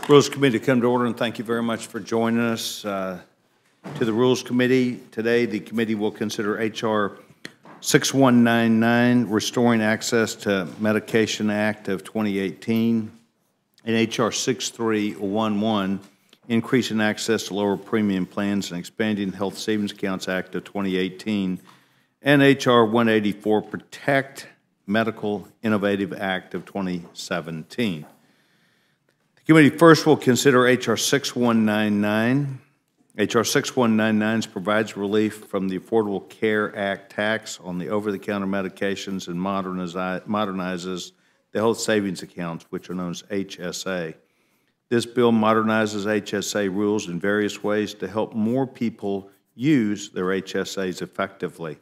Rules Committee to come to order, and thank you very much for joining us. To the Rules Committee, today the committee will consider H.R. 6199, Restoring Access to Medication Act of 2018, and H.R. 6311, Increasing Access to Lower Premium Plans and Expanding Health Savings Accounts Act of 2018, and H.R. 184, Protect Medical Innovative Act of 2017. The committee first will consider H.R. 6199. H.R. 6199 provides relief from the Affordable Care Act tax on the over-the-counter medications and modernizes the health savings accounts, which are known as HSA. This bill modernizes HSA rules in various ways to help more people use their HSAs effectively.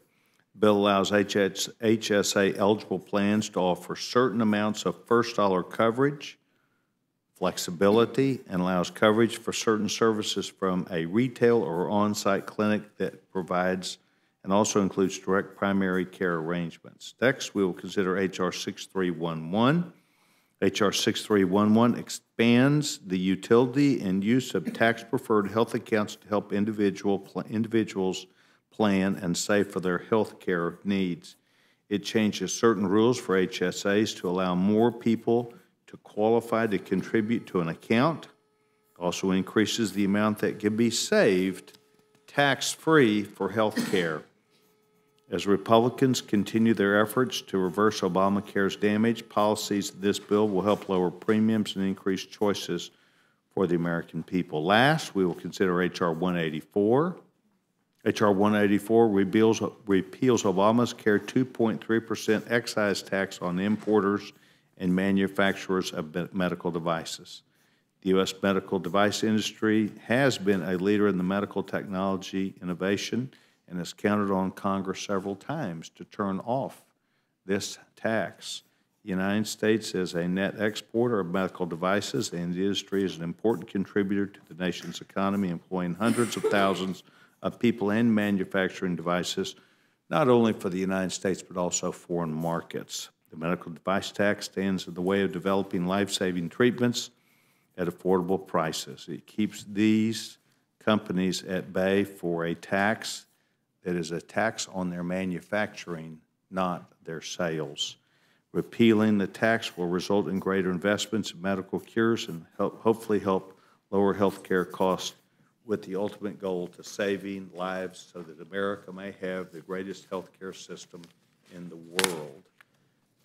The bill allows HSA-eligible plans to offer certain amounts of first-dollar coverage, flexibility, and allows coverage for certain services from a retail or on-site clinic that provides and also includes direct primary care arrangements. Next, we will consider H.R. 6311. H.R. 6311 expands the utility and use of tax-preferred health accounts to help individuals plan and save for their health care needs. It changes certain rules for HSAs to allow more people to qualify to contribute to an account, also increases the amount that can be saved tax-free for health care. As Republicans continue their efforts to reverse Obamacare's damage, policies of this bill will help lower premiums and increase choices for the American people. Last, we will consider H.R. 184. H.R. 184 repeals Obamacare 2.3% excise tax on importers and manufacturers of medical devices. The U.S. medical device industry has been a leader in the medical technology innovation and has counted on Congress several times to turn off this tax. The United States is a net exporter of medical devices, and the industry is an important contributor to the nation's economy, employing hundreds of thousands of people and manufacturing devices, not only for the United States but also foreign markets. The medical device tax stands in the way of developing life-saving treatments at affordable prices. It keeps these companies at bay for a tax that is a tax on their manufacturing, not their sales. Repealing the tax will result in greater investments in medical cures and hopefully help lower health care costs, with the ultimate goal to saving lives so that America may have the greatest health care system in the world.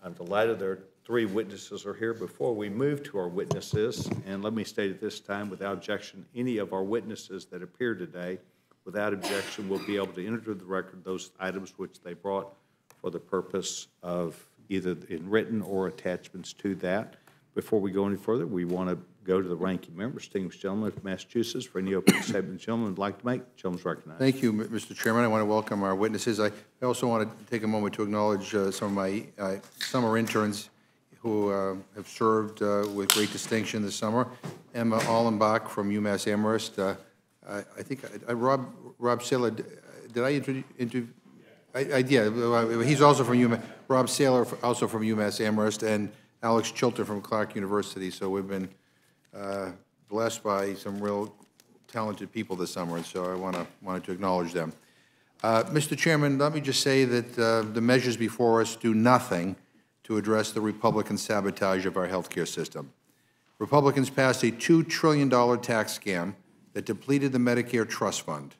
I'm delighted there are three witnesses are here. Before we move to our witnesses, and let me state at this time, without objection, any of our witnesses that appear today, without objection, will be able to enter into the record those items which they brought for the purpose of either in written or attachments to that. Before we go any further, we want to go to the ranking member, distinguished gentleman of Massachusetts, for any opening statement the gentleman would like to make. The gentleman's recognized. Thank you, Mr. Chairman. I want to welcome our witnesses. I also want to take a moment to acknowledge some of my summer interns who have served with great distinction this summer. Emma Allenbach from UMass Amherst. I think Rob Saylor, did I introduce? I did. He's also from UMass. Rob Saylor, also from UMass Amherst, and Alex Chilton from Clark University. So we've been blessed by some real talented people this summer, and so I wanted to acknowledge them. Mr. Chairman, let me just say that the measures before us do nothing to address the Republican sabotage of our health care system. Republicans passed a $2 trillion tax scam that depleted the Medicare trust fund.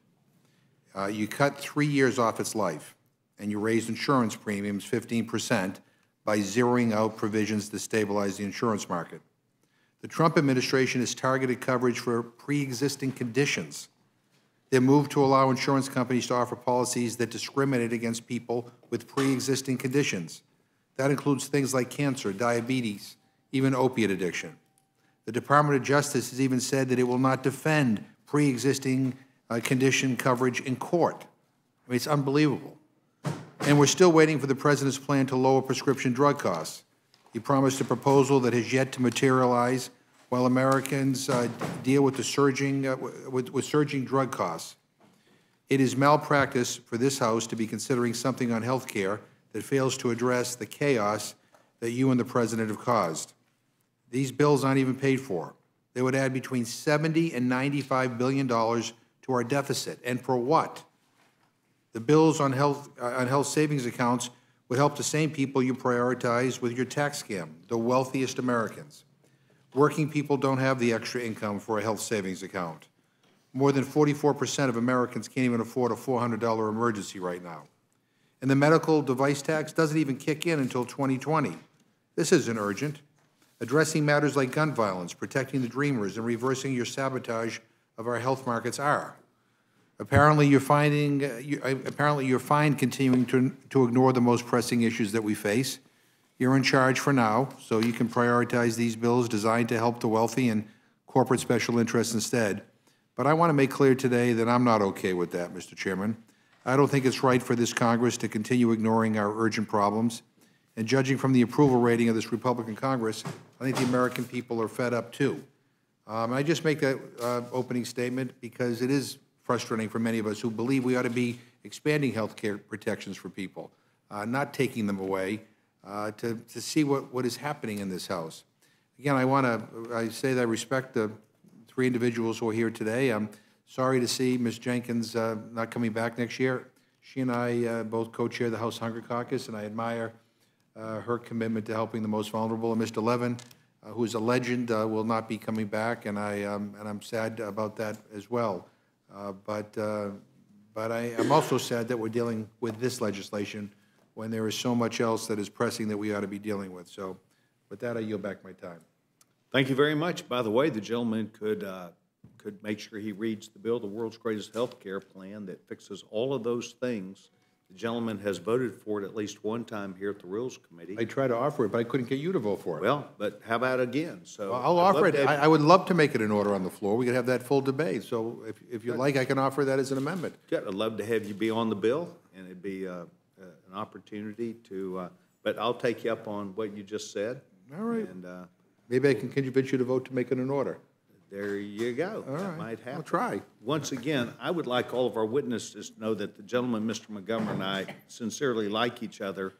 You cut 3 years off its life, and you raised insurance premiums 15% by zeroing out provisions to stabilize the insurance market. The Trump administration has targeted coverage for pre-existing conditions. Their move to allow insurance companies to offer policies that discriminate against people with pre-existing conditions. That includes things like cancer, diabetes, even opiate addiction. The Department of Justice has even said that it will not defend pre-existing condition coverage in court. I mean, it's unbelievable. And we're still waiting for the President's plan to lower prescription drug costs. He promised a proposal that has yet to materialize while Americans deal with the surging drug costs. It is malpractice for this House to be considering something on health care that fails to address the chaos that you and the President have caused. These bills aren't even paid for. They would add between $70 and $95 billion to our deficit. And for what? The bills on health savings accounts would help the same people you prioritize with your tax scam, the wealthiest Americans. Working people don't have the extra income for a health savings account. More than 44% of Americans can't even afford a $400 emergency right now. And the medical device tax doesn't even kick in until 2020. This isn't urgent. Addressing matters like gun violence, protecting the dreamers, and reversing your sabotage of our health markets are. Apparently, you're fine continuing to ignore the most pressing issues that we face. You're in charge for now, so you can prioritize these bills designed to help the wealthy and corporate special interests instead. But I want to make clear today that I'm not okay with that, Mr. Chairman. I don't think it's right for this Congress to continue ignoring our urgent problems. And judging from the approval rating of this Republican Congress, I think the American people are fed up too. I just make that opening statement because it is frustrating for many of us who believe we ought to be expanding health care protections for people, not taking them away, to see what is happening in this House. Again, I say that I respect the three individuals who are here today. I'm sorry to see Ms. Jenkins not coming back next year. She and I both co-chair the House Hunger Caucus, and I admire her commitment to helping the most vulnerable. And Mr. Levin, who is a legend, will not be coming back, and I'm sad about that as well. But I'm also sad that we're dealing with this legislation when there is so much else that is pressing that we ought to be dealing with. So with that, I yield back my time. Thank you very much. By the way, the gentleman could make sure he reads the bill, the world's greatest health care plan that fixes all of those things. The gentleman has voted for it at least one time here at the Rules Committee. I tried to offer it, but I couldn't get you to vote for it. Well, but how about again? So well, I'll offer it. I would love to make it an order on the floor. We could have that full debate. So if you'd like, I can offer that as an amendment. Good. I'd love to have you be on the bill, and it'd be an opportunity to, but I'll take you up on what you just said. All right. And maybe I can convince you to vote to make it an order. there you go. All that right. might happen. I'll try. Once again, I would like all of our witnesses to know that the gentleman, Mr. Montgomery, and I sincerely like each other.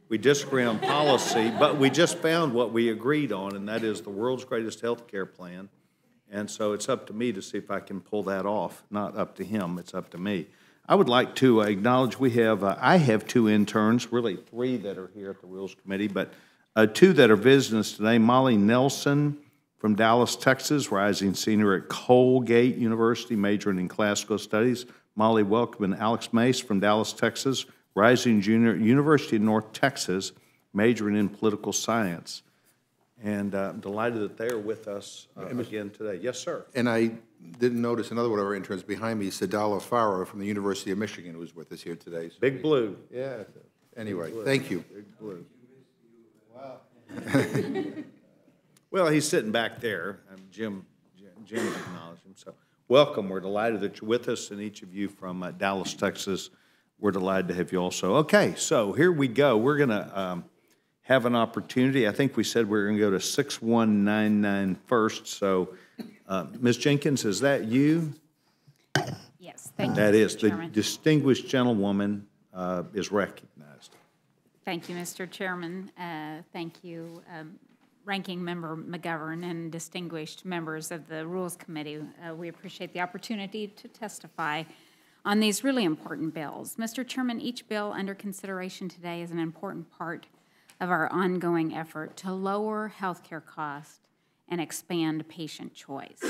We disagree on policy, but we just found what we agreed on, and that is the world's greatest health care plan. And so it's up to me to see if I can pull that off. Not up to him, it's up to me. I would like to acknowledge we have, I have two interns, really three that are here at the Rules Committee, but two that are visiting us today. Molly Nelson from Dallas, Texas, rising senior at Colgate University, majoring in classical studies. Molly, welcome. And Alex Mace from Dallas, Texas, rising junior at University of North Texas, majoring in political science. And I'm delighted that they are with us again today. Yes, sir. And I didn't notice another one of our interns behind me, Sadala Farah from the University of Michigan, who's with us here today. So Big Blue. Yeah. Anyway, thank you. Big Blue. Wow. Well, he's sitting back there. Jim acknowledged him. So welcome. We're delighted that you're with us, and each of you from Dallas, Texas, we're delighted to have you also. Okay, so here we go. We're going to have an opportunity. I think we said we were going to go to 6199 first. So, Ms. Jenkins, is that you? Yes, thank you. That is. The Chairman. distinguished gentlewoman is recognized. Thank you, Mr. Chairman. Thank you, Ranking Member McGovern and distinguished members of the Rules Committee. We appreciate the opportunity to testify on these really important bills. Mr. Chairman, each bill under consideration today is an important part of our ongoing effort to lower health care costs and expand patient choice.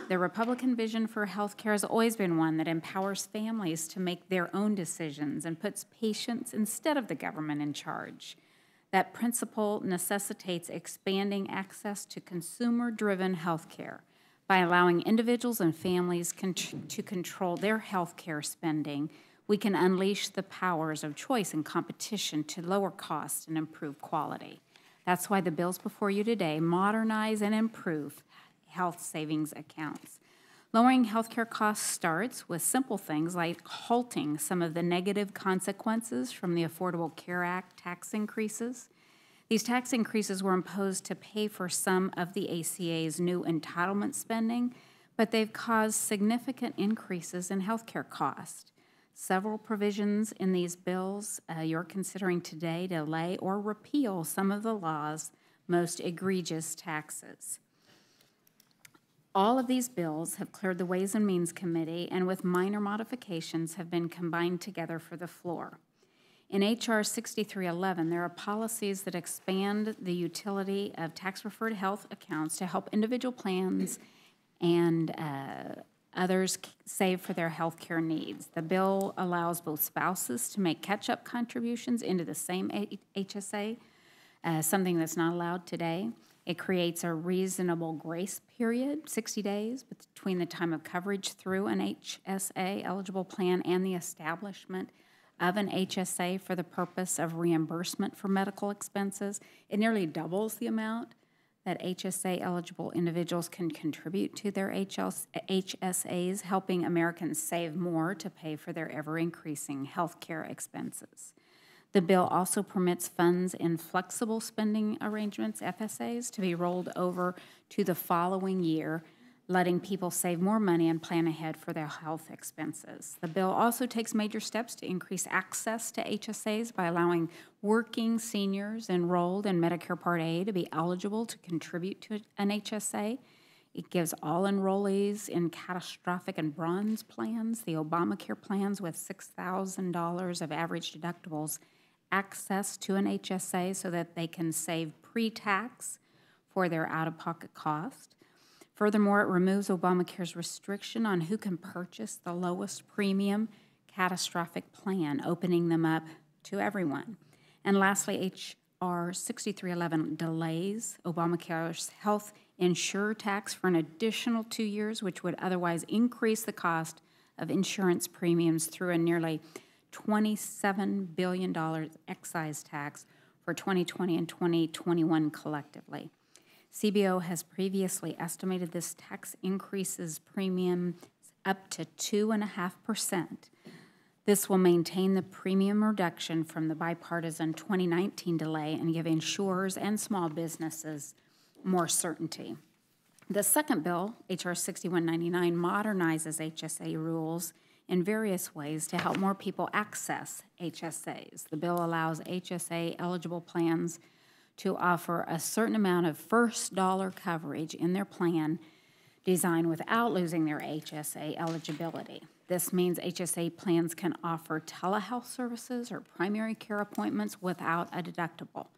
The Republican vision for health care has always been one that empowers families to make their own decisions and puts patients instead of the government in charge. That principle necessitates expanding access to consumer-driven health care by allowing individuals and families to control their health care spending. We can unleash the powers of choice and competition to lower costs and improve quality. That's why the bills before you today modernize and improve health savings accounts. Lowering healthcare costs starts with simple things like halting some of the negative consequences from the Affordable Care Act tax increases. These tax increases were imposed to pay for some of the ACA's new entitlement spending, but they've caused significant increases in healthcare costs. Several provisions in these bills you're considering today delay or repeal some of the law's most egregious taxes. All of these bills have cleared the Ways and Means Committee and with minor modifications have been combined together for the floor. In H.R. 6311, there are policies that expand the utility of tax-referred health accounts to help individual plans and others save for their health care needs. The bill allows both spouses to make catch-up contributions into the same HSA, something that's not allowed today. It creates a reasonable grace period, 60 days, between the time of coverage through an HSA-eligible plan and the establishment of an HSA for the purpose of reimbursement for medical expenses. It nearly doubles the amount that HSA-eligible individuals can contribute to their HSAs, helping Americans save more to pay for their ever-increasing health care expenses. The bill also permits funds in flexible spending arrangements, FSAs, to be rolled over to the following year, letting people save more money and plan ahead for their health expenses. The bill also takes major steps to increase access to HSAs by allowing working seniors enrolled in Medicare Part A to be eligible to contribute to an HSA. It gives all enrollees in catastrophic and bronze plans, the Obamacare plans with $6,000 of average deductibles, access to an HSA so that they can save pre-tax for their out-of-pocket cost. Furthermore, it removes Obamacare's restriction on who can purchase the lowest premium catastrophic plan, opening them up to everyone. And lastly, H.R. 6311 delays Obamacare's health insurer tax for an additional 2 years, which would otherwise increase the cost of insurance premiums through a nearly $27 billion excise tax for 2020 and 2021 collectively. CBO has previously estimated this tax increases premiums up to 2.5%. This will maintain the premium reduction from the bipartisan 2019 delay and give insurers and small businesses more certainty. The second bill, H.R. 6199, modernizes HSA rules in various ways to help more people access HSAs. The bill allows HSA-eligible plans to offer a certain amount of first dollar coverage in their plan designed without losing their HSA eligibility. This means HSA plans can offer telehealth services or primary care appointments without a deductible.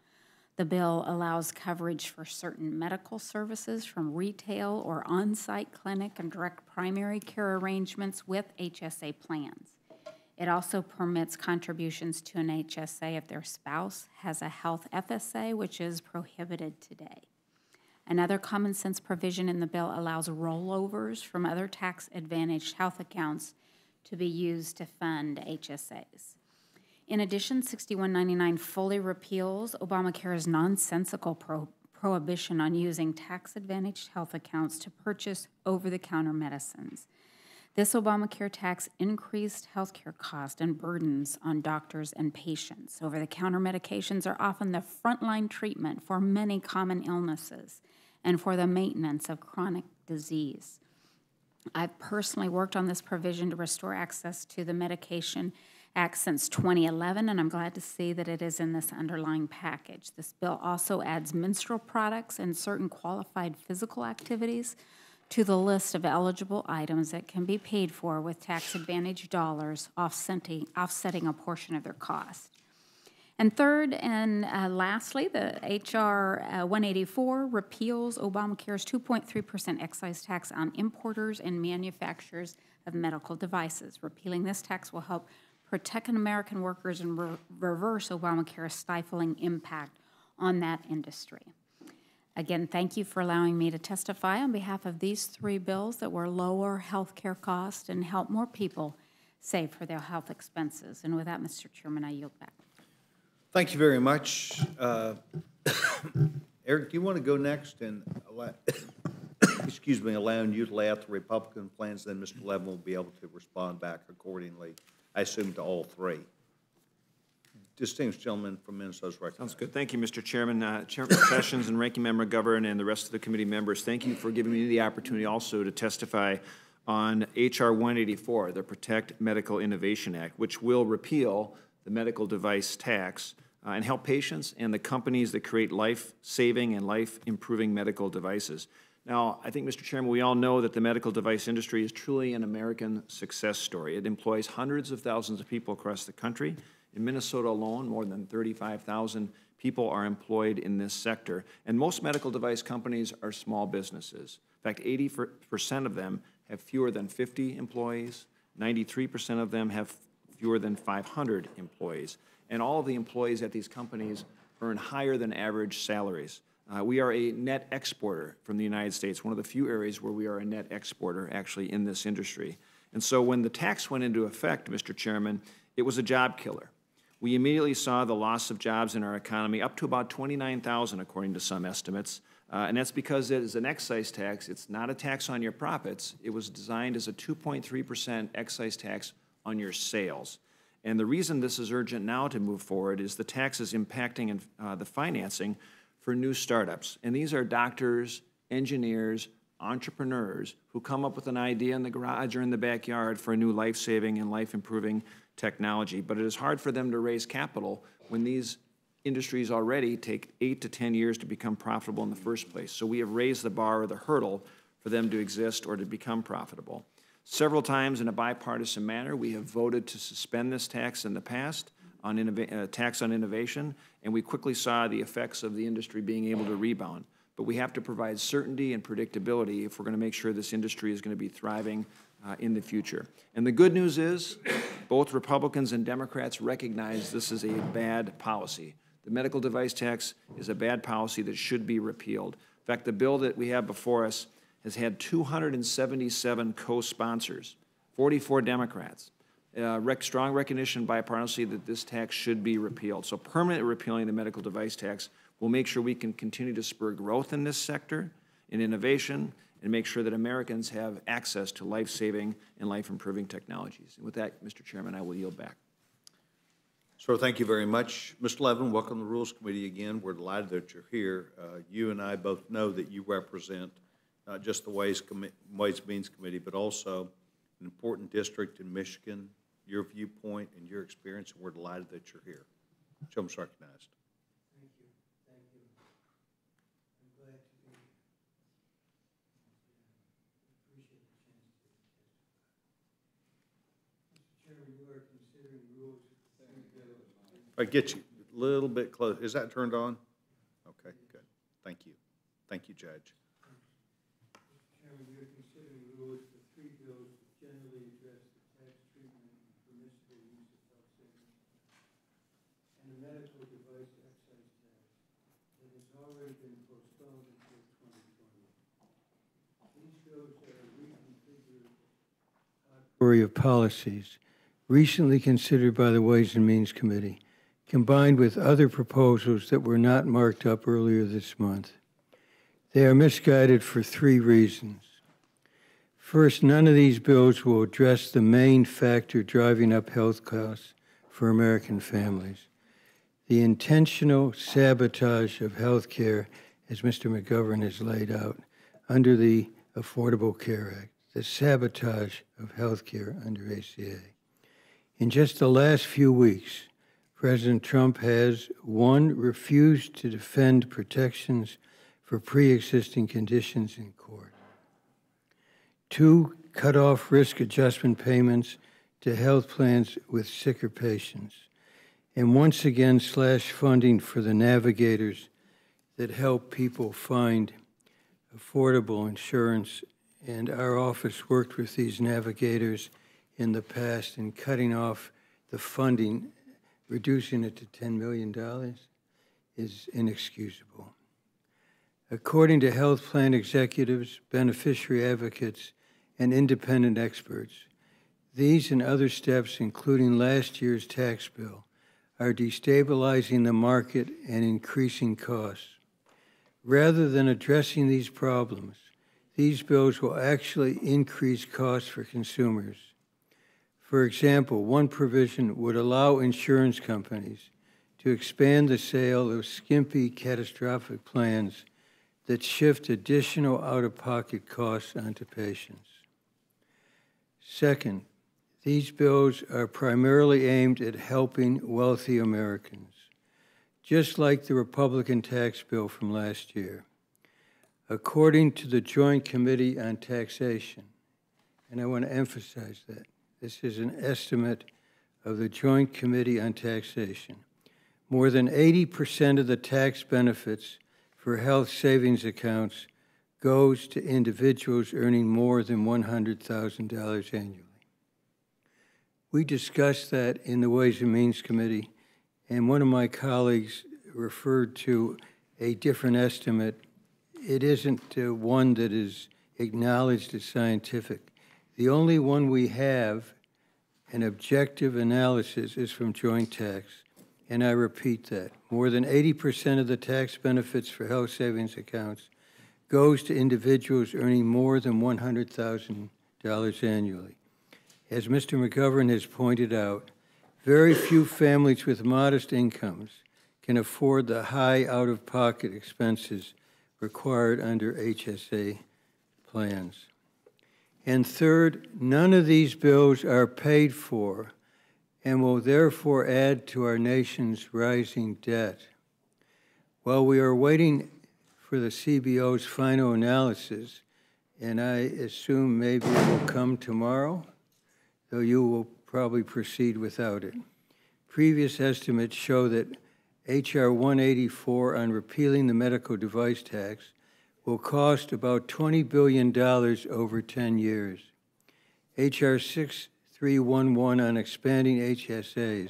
The bill allows coverage for certain medical services from retail or on-site clinic and direct primary care arrangements with HSA plans. It also permits contributions to an HSA if their spouse has a health FSA, which is prohibited today. Another common sense provision in the bill allows rollovers from other tax-advantaged health accounts to be used to fund HSAs. In addition, 6199 fully repeals Obamacare's nonsensical prohibition on using tax-advantaged health accounts to purchase over-the-counter medicines. This Obamacare tax increased healthcare costs and burdens on doctors and patients. Over-the-counter medications are often the frontline treatment for many common illnesses and for the maintenance of chronic disease. I've personally worked on this provision to restore access to the Medication Act since 2011, and I'm glad to see that it is in this underlying package. This bill also adds menstrual products and certain qualified physical activities to the list of eligible items that can be paid for with tax-advantaged dollars, offsetting a portion of their cost. And third and lastly, the H.R. 184 repeals Obamacare's 2.3% excise tax on importers and manufacturers of medical devices. Repealing this tax will help protect American workers and reverse Obamacare's stifling impact on that industry. Again, thank you for allowing me to testify on behalf of these three bills that will lower health care costs and help more people save for their health expenses. And with that, Mr. Chairman, I yield back. Thank you very much. Eric, do you want to go next and allowing you to lay out the Republican plans, then Mr. Levin will be able to respond back accordingly, I assume, to all three. Distinguished gentleman from Minnesota's recognized. Sounds good. Thank you, Mr. Chairman. Chairman Sessions and Ranking Member McGovern and the rest of the committee members, thank you for giving me the opportunity also to testify on H.R. 184, the Protect Medical Innovation Act, which will repeal the medical device tax and help patients and the companies that create life-saving and life-improving medical devices. Now, I think, Mr. Chairman, we all know that the medical device industry is truly an American success story. It employs hundreds of thousands of people across the country. In Minnesota alone, more than 35,000 people are employed in this sector. And most medical device companies are small businesses. In fact, 80% of them have fewer than 50 employees. 93% of them have fewer than 500 employees. And all of the employees at these companies earn higher than average salaries. We are a net exporter from the United States, one of the few areas where we are a net exporter actually in this industry. And so when the tax went into effect, Mr. Chairman, it was a job killer. We immediately saw the loss of jobs in our economy, up to about 29,000 according to some estimates. And that's because it is an excise tax. It's not a tax on your profits. It was designed as a 2.3% excise tax on your sales. And the reason this is urgent now to move forward is the tax is impacting the financing for new startups. And these are doctors, engineers, entrepreneurs who come up with an idea in the garage or in the backyard for a new life-saving and life-improving technology. But it is hard for them to raise capital when these industries already take 8 to 10 years to become profitable in the first place. So we have raised the bar or the hurdle for them to exist or to become profitable. Several times in a bipartisan manner, we have voted to suspend this tax in the past, on tax on innovation, and we quickly saw the effects of the industry being able to rebound. But we have to provide certainty and predictability if we're going to make sure this industry is going to be thriving in the future. And the good news is both Republicans and Democrats recognize this is a bad policy. The medical device tax is a bad policy that should be repealed. In fact, the bill that we have before us has had 277 co-sponsors, 44 Democrats. Strong recognition bipartisanly that this tax should be repealed. So permanently repealing the medical device tax will make sure we can continue to spur growth in this sector, in innovation, and make sure that Americans have access to life-saving and life-improving technologies. And with that, Mr. Chairman, I will yield back. Sir, thank you very much. Mr. Levin, welcome to the Rules Committee again. We're delighted that you're here. You and I both know that you represent not just the Ways and Means Committee, but also an important district in Michigan, your viewpoint and your experience, and we're delighted that you're here. Gentleman's recognized. Thank you. Thank you. I'm glad to be here. Appreciate the chance to testify. Mr. Chairman, you are considering rules for three bills. I get you a little bit close. Is that turned on? Okay, good. Thank you. Thank you, Judge. Mr. Chairman, you are considering rules for three bills that generally address the tax treatment and permissible use of health savings and the medical device excise tax that has already been postponed until 2020. These bills are a reconfigured category of policies recently considered by the Ways and Means Committee, combined with other proposals that were not marked up earlier this month. They are misguided for three reasons. First, none of these bills will address the main factor driving up health costs for American families: the intentional sabotage of health care, as Mr. McGovern has laid out, under the Affordable Care Act, the sabotage of health care under ACA. In just the last few weeks, President Trump has, 1, refused to defend protections for pre-existing conditions in court. 2, cut off risk adjustment payments to health plans with sicker patients. And once again, slash funding for the navigators that help people find affordable insurance. And our office worked with these navigators in the past in cutting off the funding, reducing it to $10 million is inexcusable. According to health plan executives, beneficiary advocates, and independent experts, these and other steps, including last year's tax bill, are destabilizing the market and increasing costs. Rather than addressing these problems, these bills will actually increase costs for consumers. For example, one provision would allow insurance companies to expand the sale of skimpy catastrophic plans that shift additional out-of-pocket costs onto patients. Second, these bills are primarily aimed at helping wealthy Americans, just like the Republican tax bill from last year. according to the Joint Committee on Taxation. And I want to emphasize that. This is an estimate of the Joint Committee on Taxation. More than 80% of the tax benefits for health savings accounts goes to individuals earning more than $100,000 annually. We discussed that in the Ways and Means Committee, and one of my colleagues referred to a different estimate. It isn't one that is acknowledged as scientific. The only one we have, an objective analysis, is from Joint Tax. And I repeat that. More than 80% of the tax benefits for health savings accounts goes to individuals earning more than $100,000 annually. As Mr. McGovern has pointed out, very few families with modest incomes can afford the high out-of-pocket expenses required under HSA plans. And third, none of these bills are paid for and will therefore add to our nation's rising debt. While we are waiting for the CBO's final analysis, and I assume maybe it will come tomorrow, though you will probably proceed without it. Previous estimates show that H.R. 184 on repealing the medical device tax will cost about $20 billion over 10 years. H.R. 6311 on expanding HSAs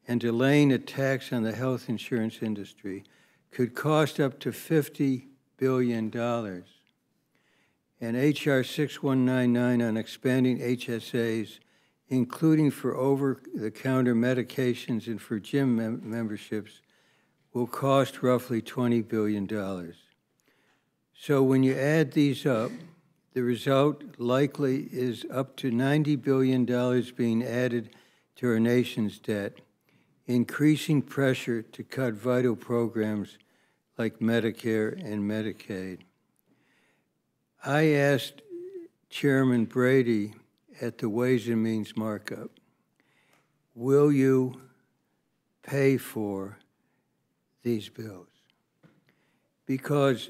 and delaying a tax on the health insurance industry could cost up to $50 billion. And H.R. 6199 on expanding HSAs, including for over-the-counter medications and for gym memberships, will cost roughly $20 billion. So when you add these up, the result likely is up to $90 billion being added to our nation's debt, increasing pressure to cut vital programs like Medicare and Medicaid. I asked Chairman Brady at the Ways and Means markup, will you pay for these bills? Because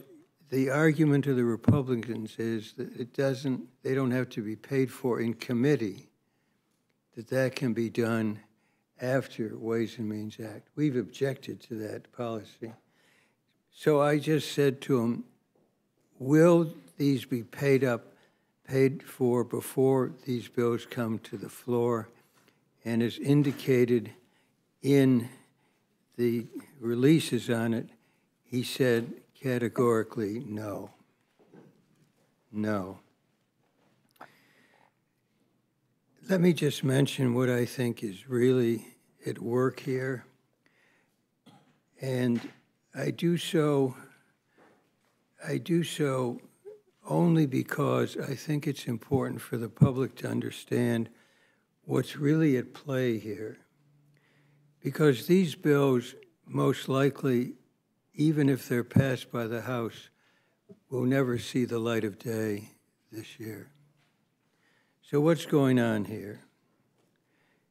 the argument of the Republicans is that they don't have to be paid for in committee, that can be done after Ways and Means Act. We've objected to that policy. So I just said to him, will these be paid for before these bills come to the floor? And as indicated in the releases on it, he said categorically, no. No. Let me just mention what I think is really at work here. And I do so only because I think it's important for the public to understand what's really at play here. Because these bills, most likely, even if they're passed by the House, will never see the light of day this year. So what's going on here?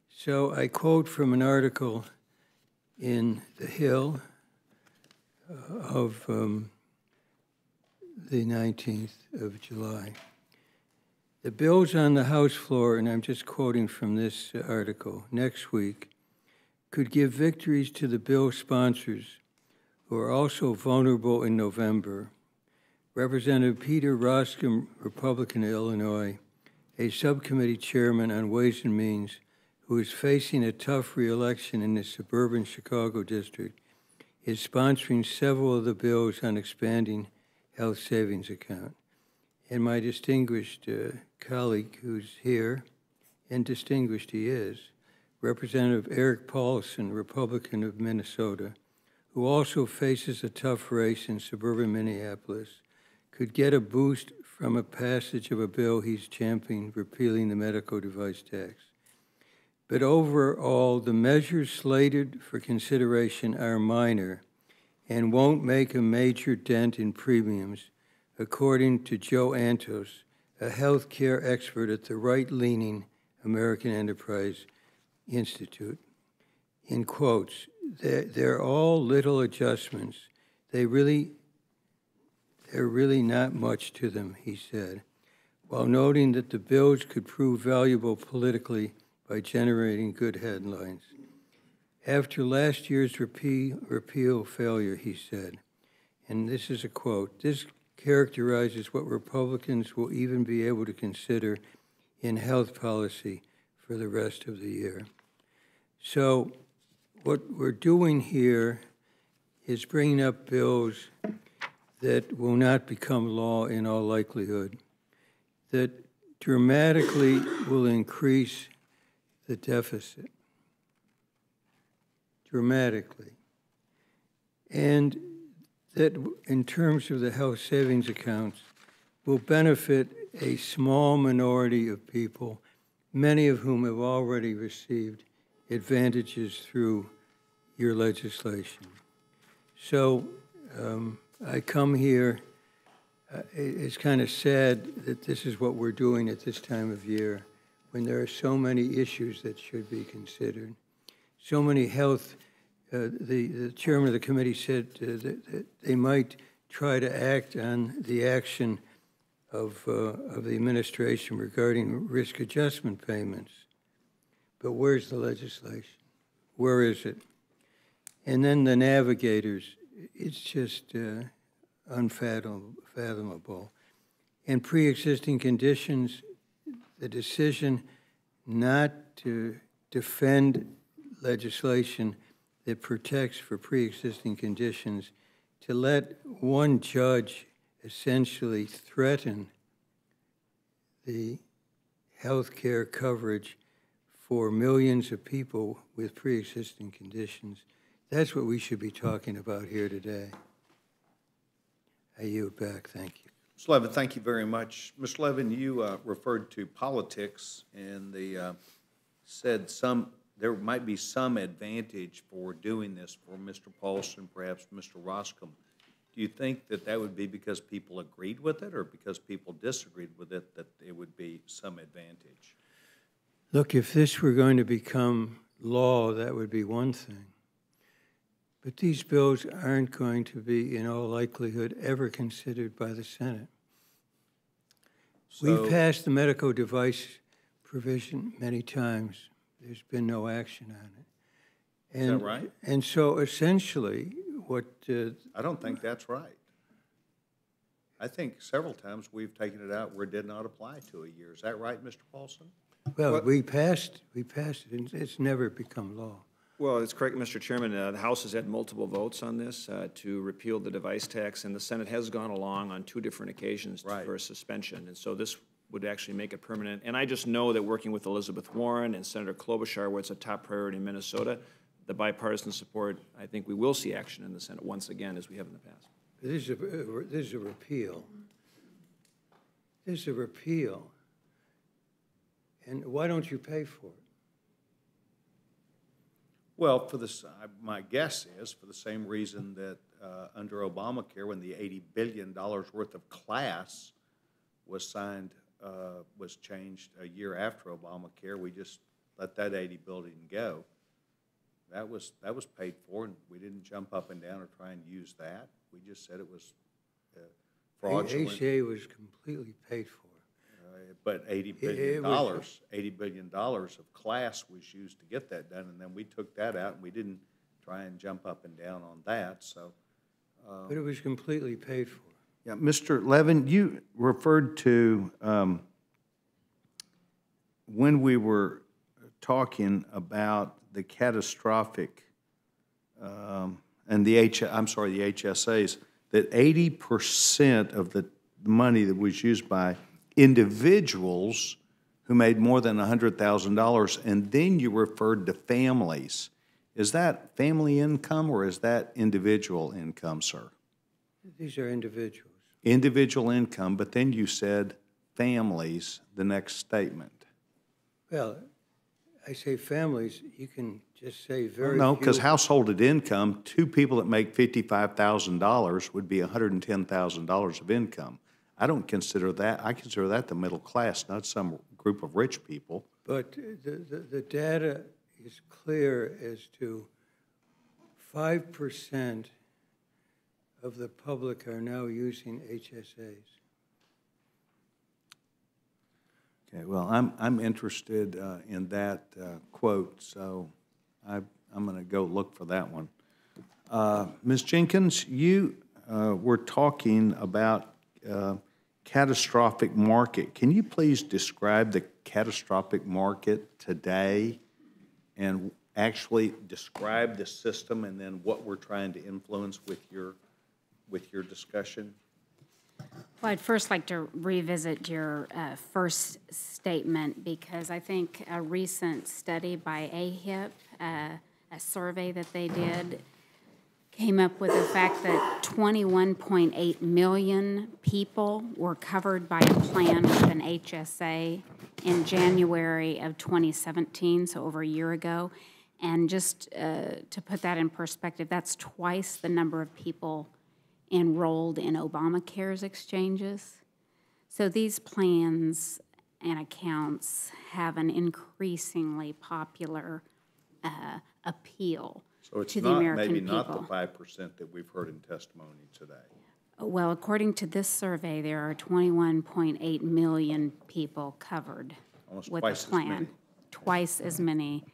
So I quote from an article in The Hill of the 19th of July. The bills on the House floor, and I'm just quoting from this article, next week, could give victories to the bill sponsors who are also vulnerable in November. Representative Peter Roscom, Republican of Illinois, a subcommittee chairman on Ways and Means, who is facing a tough reelection in the suburban Chicago district, is sponsoring several of the bills on expanding health savings account. And my distinguished colleague who's here, and distinguished he is, Representative Eric Paulson, Republican of Minnesota, who also faces a tough race in suburban Minneapolis, could get a boost from a passage of a bill he's championing, repealing the medical device tax. But overall, the measures slated for consideration are minor and won't make a major dent in premiums, according to Joe Antos, a health care expert at the right-leaning American Enterprise Institute. In quotes, they're all little adjustments. They really There are really not much to them, he said, while noting that the bills could prove valuable politically by generating good headlines. After last year's repeal failure, he said, and this is a quote, "This characterizes what Republicans will even be able to consider in health policy for the rest of the year." So what we're doing here is bringing up bills that will not become law in all likelihood, that dramatically will increase the deficit, dramatically. And that in terms of the health savings accounts will benefit a small minority of people, many of whom have already received advantages through your legislation. So I come here, it's kind of sad that this is what we're doing at this time of year when there are so many issues that should be considered. So many health, the chairman of the committee said that they might try to act on the action of the administration regarding risk adjustment payments. But where's the legislation? Where is it? And then the navigators, it's just unfathomable. And pre-existing conditions, the decision not to defend legislation that protects for pre-existing conditions, to let one judge essentially threaten the health care coverage for millions of people with pre-existing conditions. That's what we should be talking about here today. I yield back. Thank you. Mr. Levin, thank you very much. Mr. Levin, you referred to politics and said there might be some advantage for doing this for Mr. Paulson, perhaps Mr. Roscom. Do you think that that would be because people agreed with it or because people disagreed with it, that it would be some advantage? Look, if this were going to become law, that would be one thing. But these bills aren't going to be, in all likelihood, ever considered by the Senate. So, we've passed the medical device provision many times. There's been no action on it. And, is that right? And so essentially what... I don't think that's right. I think several times we've taken it out where it did not apply to a year. Is that right, Mr. Paulson? Well, we passed it, and it's never become law. Well, it's correct, Mr. Chairman. The House has had multiple votes on this to repeal the device tax, and the Senate has gone along on 2 different occasions for a suspension. And so this would actually make it permanent. And I just know that working with Elizabeth Warren and Senator Klobuchar, where it's a top priority in Minnesota, the bipartisan support, I think we will see action in the Senate once again, as we have in the past. This is a repeal. This is a repeal. And why don't you pay for it? Well, my guess is for the same reason that under Obamacare, when the $80 billion worth of class was signed, was changed a year after Obamacare, we just let that $80 billion go. That was paid for, and we didn't jump up and down or try and use that. We just said it was fraudulent. ACA was completely paid for. But $80 billion of class was used to get that done, and then we took that out, and we didn't try and jump up and down on that. So, but it was completely paid for. Yeah, Mr. Levin, you referred to when we were talking about the catastrophic and the HSAs, that 80% of the money that was used by individuals who made more than $100,000, and then you referred to families. Is that family income or is that individual income, sir? These are individuals. Individual income, but then you said families, the next statement. Well, I say families, you can just say very No, few. because householded income, 2 people that make $55,000 would be $110,000 of income. I don't consider that. I consider that the middle class, not some group of rich people. But the data is clear as to 5% of the public are now using HSAs? Okay, well, I'm interested in that quote, so I'm going to go look for that one. Ms. Jenkins, you were talking about catastrophic market. Can you please describe the catastrophic market today and actually describe the system and then what we're trying to influence with your discussion? Well, I'd first like to revisit your first statement because I think a recent study by AHIP, a survey that they did, came up with the fact that 21.8 million people were covered by a plan with an HSA in January of 2017, so over a year ago. And just to put that in perspective, that's twice the number of people enrolled in Obamacare's exchanges. So these plans and accounts have an increasingly popular appeal So it's to the American maybe people. not the 5% that we've heard in testimony today. Well, according to this survey, there are 21.8 million people covered Almost with twice a as plan. many. Twice as many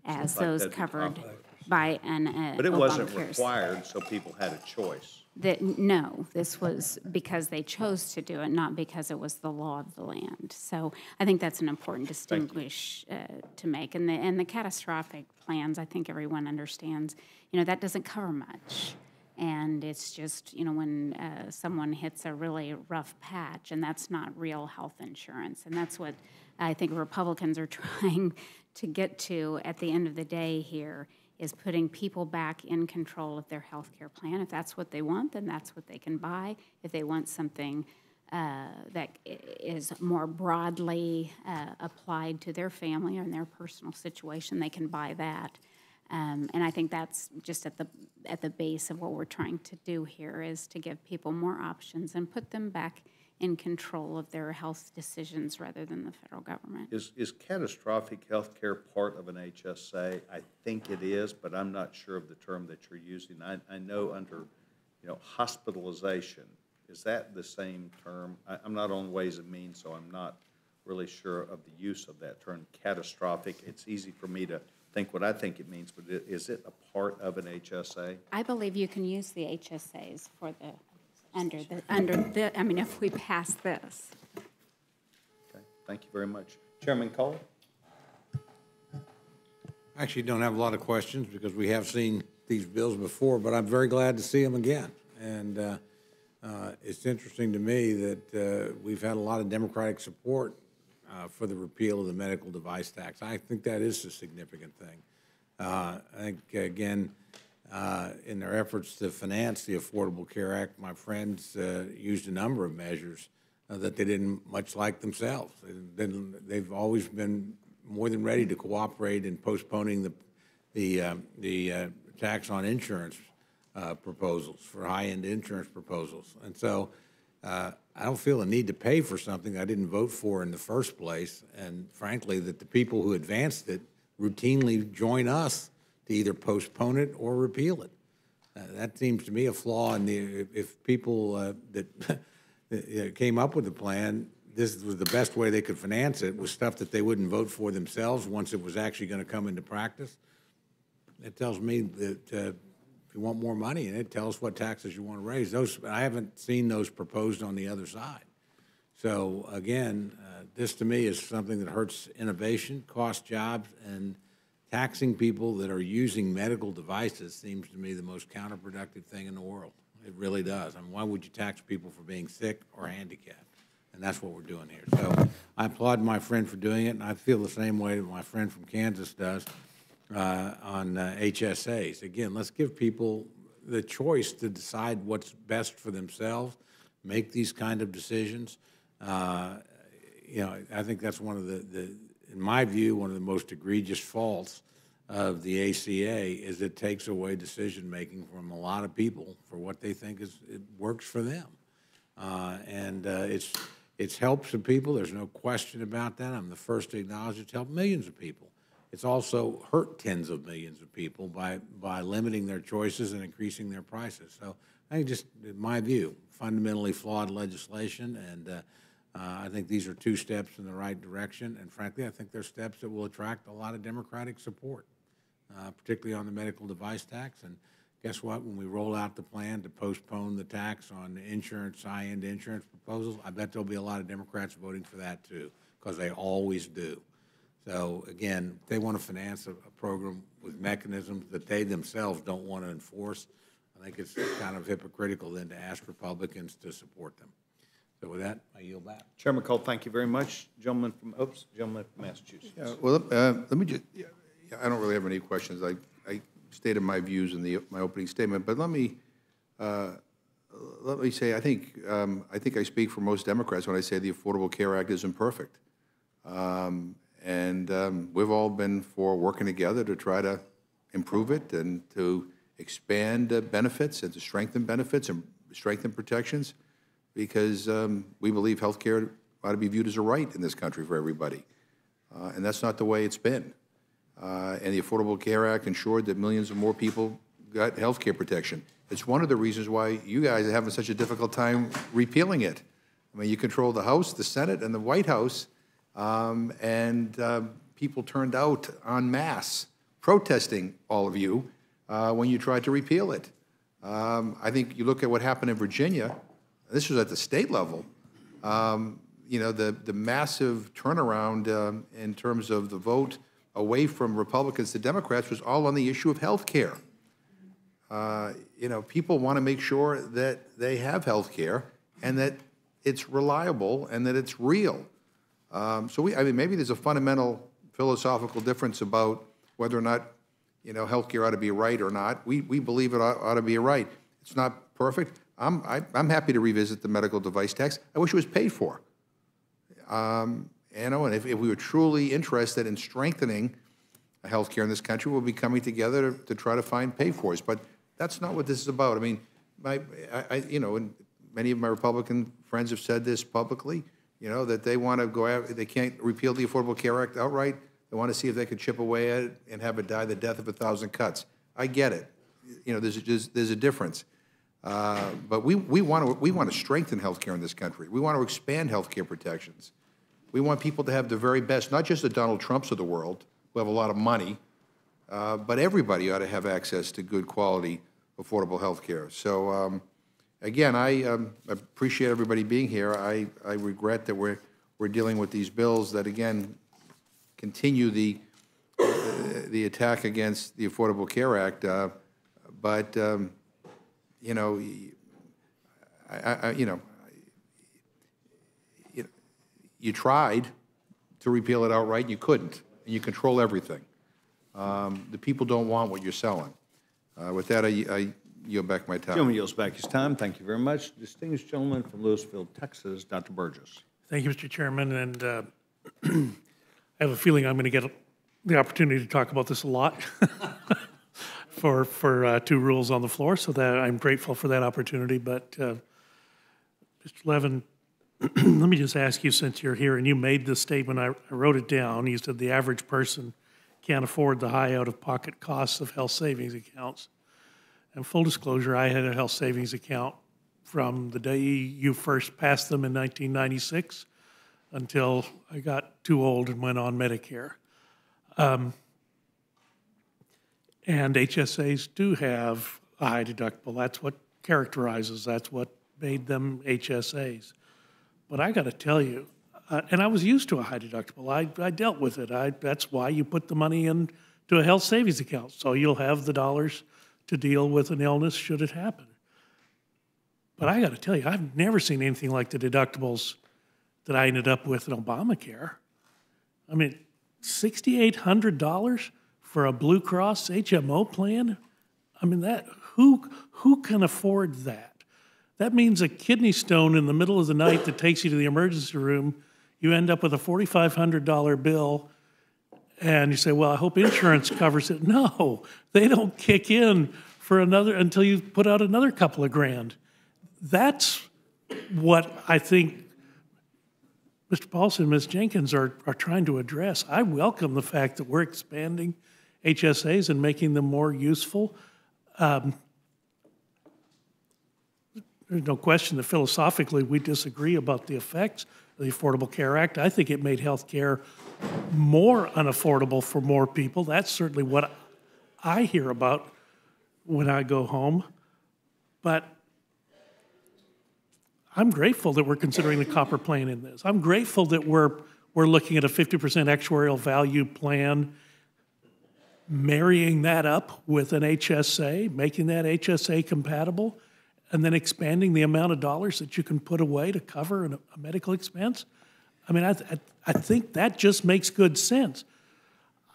as Seems like those that'd be covered complicated. by an But it wasn't Obamacare's. required, so people had a choice. No, this was because they chose to do it, not because it was the law of the land. So I think that's an important distinguish to make. And the catastrophic plans, I think everyone understands, that doesn't cover much. And it's just, when someone hits a really rough patch, and that's not real health insurance. And that's what I think Republicans are trying to get to at the end of the day here, is putting people back in control of their health care plan. If that's what they want, then that's what they can buy. If they want something that is more broadly applied to their family or in their personal situation, they can buy that. And I think that's just at the base of what we're trying to do here, is to give people more options and put them back in control of their health decisions rather than the federal government. Is catastrophic health care part of an HSA? I think it is, but I'm not sure of the term that you're using. I know under, hospitalization, is that the same term? I'm not on Ways and Means, so I'm not really sure of the use of that term, catastrophic. It's easy for me to think what I think it means, but is it a part of an HSA? I believe you can use the HSAs for if we pass this. Okay, thank you very much. Chairman Cole? I actually don't have a lot of questions because we have seen these bills before, but I'm very glad to see them again. And it's interesting to me that we've had a lot of Democratic support for the repeal of the medical device tax. I think that is a significant thing. I think, again, in their efforts to finance the Affordable Care Act, my friends used a number of measures that they didn't much like themselves. They've always been more than ready to cooperate in postponing the tax on insurance proposals, for high-end insurance proposals. And so I don't feel a need to pay for something I didn't vote for in the first place, and frankly, that the people who advanced it routinely join us to either postpone it or repeal it. That seems to me a flaw in if people that came up with the plan, this was the best way they could finance it, was stuff that they wouldn't vote for themselves once it was actually going to come into practice. It tells me that if you want more money, and it tells what taxes you want to raise. I haven't seen those proposed on the other side. So again, this to me is something that hurts innovation, costs jobs, and taxing people that are using medical devices seems to me the most counterproductive thing in the world. It really does. I mean, why would you tax people for being sick or handicapped? And that's what we're doing here. So I applaud my friend for doing it, and I feel the same way that my friend from Kansas does on HSAs. Again, let's give people the choice to decide what's best for themselves, make these kind of decisions. I think that's one of in my view, one of the most egregious faults of the ACA is it takes away decision-making from a lot of people for what they think it works for them. It's helped some people. There's no question about that. I'm the first to acknowledge it's helped millions of people. It's also hurt tens of millions of people by limiting their choices and increasing their prices. So I think just, in my view, fundamentally flawed legislation, and I think these are two steps in the right direction, and frankly, I think they're steps that will attract a lot of Democratic support, particularly on the medical device tax. And guess what? When we roll out the plan to postpone the tax on insurance, high-end insurance proposals, I bet there'll be a lot of Democrats voting for that too, because they always do. So again, they want to finance a program with mechanisms that they themselves don't want to enforce. I think it's kind of hypocritical then to ask Republicans to support them. So with that, I yield back. Chairman Cole, thank you very much. Gentleman from Massachusetts. Well, let me just, I don't really have any questions. I stated my views in my opening statement, but let me say I think I speak for most Democrats when I say the Affordable Care Act isn't perfect. We've all been for working together to try to improve it and to expand benefits and to strengthen benefits and strengthen protections, because we believe health care ought to be viewed as a right in this country for everybody. And that's not the way it's been. And the Affordable Care Act ensured that millions of more people got health care protection. It's one of the reasons why you guys are having such a difficult time repealing it. I mean, you control the House, the Senate, and the White House, people turned out en masse protesting all of you when you tried to repeal it. I think you look at what happened in Virginia. This was at the state level. You know, the massive turnaround in terms of the vote away from Republicans to Democrats was all on the issue of health care. You know, people want to make sure that they have health care and that it's reliable and that it's real. I mean, maybe there's a fundamental philosophical difference about whether or not, you know, health care ought to be a right or not. We believe it ought to be a right. It's not perfect. I'm happy to revisit the medical device tax. I wish it was paid for. You know, and if we were truly interested in strengthening health care in this country, we'll be coming together to try to find pay-fors. But that's not what this is about. I mean, you know, and many of my Republican friends have said this publicly, you know, that they want to go out, they can't repeal the Affordable Care Act outright. They want to see if they could chip away at it and have it die the death of 1,000 cuts. I get it. You know, there's a difference. But we want to strengthen health care in this country. We want to expand health care protections. We want people to have the very best, not just the Donald Trumps of the world, who have a lot of money, but everybody ought to have access to good quality, affordable health care. So, again, I appreciate everybody being here. I regret that we're dealing with these bills that, again, continue the attack against the Affordable Care Act. You know, you tried to repeal it outright, and you couldn't, and you control everything. The people don't want what you're selling. With that, I yield back my time. Gentleman yields back his time. Thank you very much. Distinguished gentleman from Louisville, Texas, Dr. Burgess. Thank you, Mr. Chairman, and I have a feeling I'm going to get the opportunity to talk about this a lot for two rules on the floor, so that I'm grateful for that opportunity. But Mr. Levin, let me just ask you, since you're here, and you made this statement, I wrote it down. You said the average person can't afford the high out-of-pocket costs of health savings accounts. And full disclosure, I had a health savings account from the day you first passed them in 1996 until I got too old and went on Medicare. And HSAs do have a high deductible. That's what that's what made them HSAs. But I got to tell you, and I was used to a high deductible. I dealt with it. That's why you put the money into a health savings account, so you'll have the dollars to deal with an illness should it happen. But I got to tell you, I've never seen anything like the deductibles that I ended up with in Obamacare. I mean, $6,800 for a Blue Cross HMO plan? I mean, who can afford that? That means a kidney stone in the middle of the night that takes you to the emergency room, you end up with a $4,500 bill, and you say, well, I hope insurance covers it. No, they don't kick in for until you put out another couple of grand. That's what I think Mr. Paulson and Ms. Jenkins are trying to address. I welcome the fact that we're expanding HSAs and making them more useful. there's no question that philosophically we disagree about the effects of the Affordable Care Act. I think it made health care more unaffordable for more people. That's certainly what I hear about when I go home. But I'm grateful that we're considering the copper plan in this. I'm grateful that we're looking at a 50% actuarial value plan, marrying that up with an HSA, making that HSA compatible, and then expanding the amount of dollars that you can put away to cover a medical expense. I mean, I think that just makes good sense.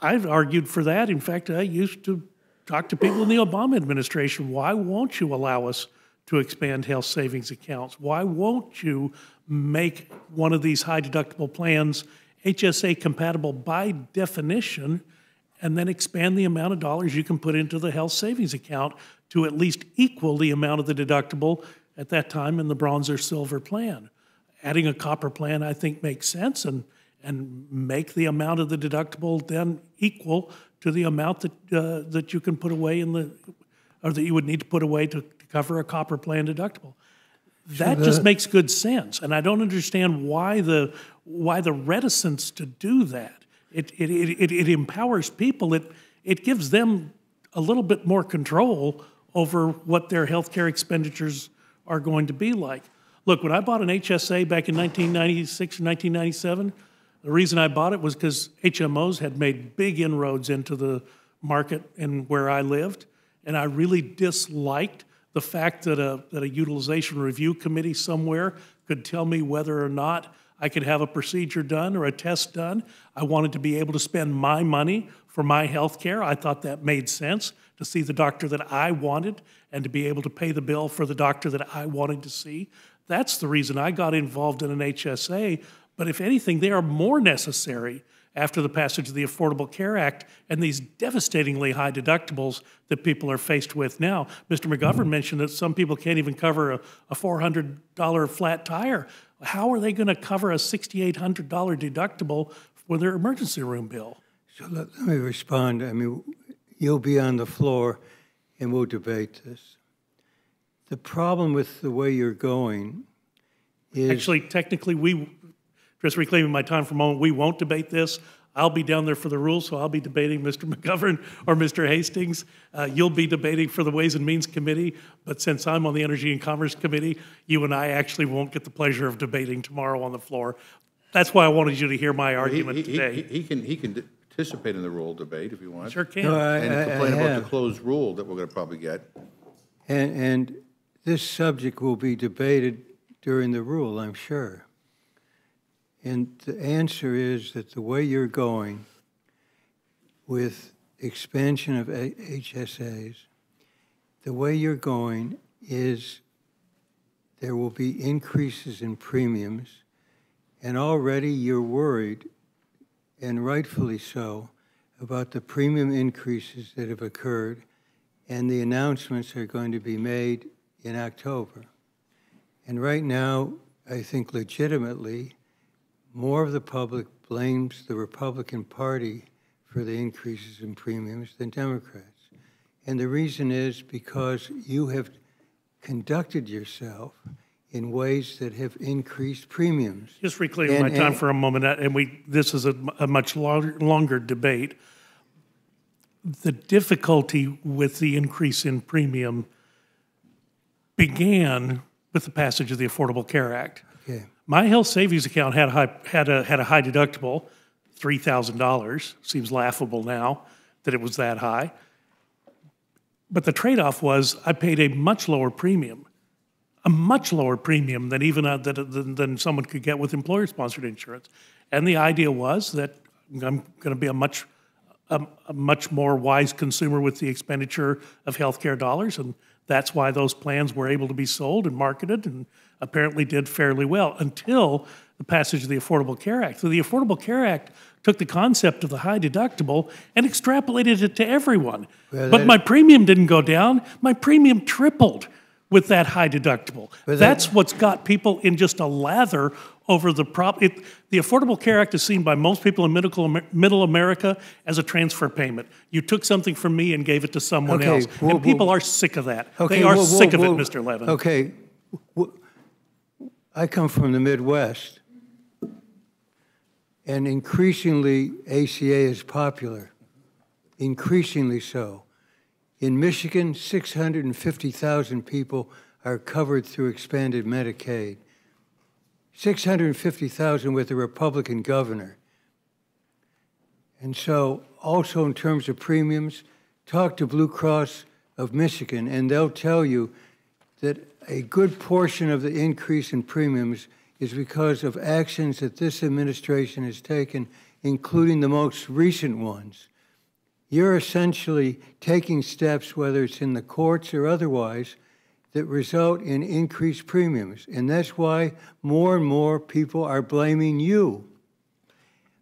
I've argued for that. In fact, I used to talk to people in the Obama administration. Why won't you allow us to expand health savings accounts? Why won't you make one of these high deductible plans HSA compatible by definition, and then expand the amount of dollars you can put into the health savings account to at least equal the amount of the deductible at that time in the bronze or silver plan? Adding a copper plan, I think, makes sense, and make the amount of the deductible then equal to the amount that you can put away or that you would need to put away to cover a copper plan deductible. That just makes good sense, and I don't understand why the reticence to do that. It empowers people. It gives them a little bit more control over what their healthcare expenditures are going to be like. Look, when I bought an HSA back in 1996 or 1997, the reason I bought it was because HMOs had made big inroads into the market and where I lived, and I really disliked the fact that a utilization review committee somewhere could tell me whether or not I could have a procedure done or a test done. I wanted to be able to spend my money for my health care. I thought that made sense, to see the doctor that I wanted and to be able to pay the bill for the doctor that I wanted to see. That's the reason I got involved in an HSA. But if anything, they are more necessary after the passage of the Affordable Care Act and these devastatingly high deductibles that people are faced with now. Mr. McGovern mentioned that some people can't even cover a $400 flat tire. How are they going to cover a $6,800 deductible for their emergency room bill? So let me respond. I mean, you'll be on the floor and we'll debate this. The problem with the way you're going is... Actually, technically, just reclaiming my time for a moment, we won't debate this. I'll be down there for the rules, so I'll be debating Mr. McGovern or Mr. Hastings. You'll be debating for the Ways and Means Committee, but since I'm on the Energy and Commerce Committee, you and I actually won't get the pleasure of debating tomorrow on the floor. That's why I wanted you to hear my argument today. He can participate in the rule debate if you want. Sure can. No, And complain about have. the closed rule that we're going to probably get. And this subject will be debated during the rule, I'm sure. And the answer is that the way you're going with expansion of HSAs, the way you're going is there will be increases in premiums, and already you're worried, and rightfully so, about the premium increases that have occurred, and the announcements are going to be made in October. And right now, I think legitimately, more of the public blames the Republican Party for the increases in premiums than Democrats. And the reason is because you have conducted yourself in ways that have increased premiums. Just reclaiming my time for a moment, and this is a much longer debate. The difficulty with the increase in premium began with the passage of the Affordable Care Act. Okay. My health savings account had a high deductible, $3,000. Seems laughable now that it was that high. But the trade-off was I paid a much lower premium than even than someone could get with employer-sponsored insurance. And the idea was that I'm going to be a much more wise consumer with the expenditure of healthcare dollars, and that's why those plans were able to be sold and marketed and apparently did fairly well until the passage of the Affordable Care Act. So the Affordable Care Act took the concept of the high deductible and extrapolated it to everyone. But my premium didn't go down. My premium tripled with that high deductible. That's what's got people in just a lather over the problem. The Affordable Care Act is seen by most people in middle America as a transfer payment. You took something from me and gave it to someone else. And people are sick of that. They are sick of it, Mr. Levin. Okay, I come from the Midwest, and increasingly ACA is popular, increasingly so. In Michigan, 650,000 people are covered through expanded Medicaid. 650,000 with a Republican governor. And so also in terms of premiums, talk to Blue Cross of Michigan and they'll tell you that a good portion of the increase in premiums is because of actions that this administration has taken, including the most recent ones. You're essentially taking steps, whether it's in the courts or otherwise, that result in increased premiums. And that's why more and more people are blaming you.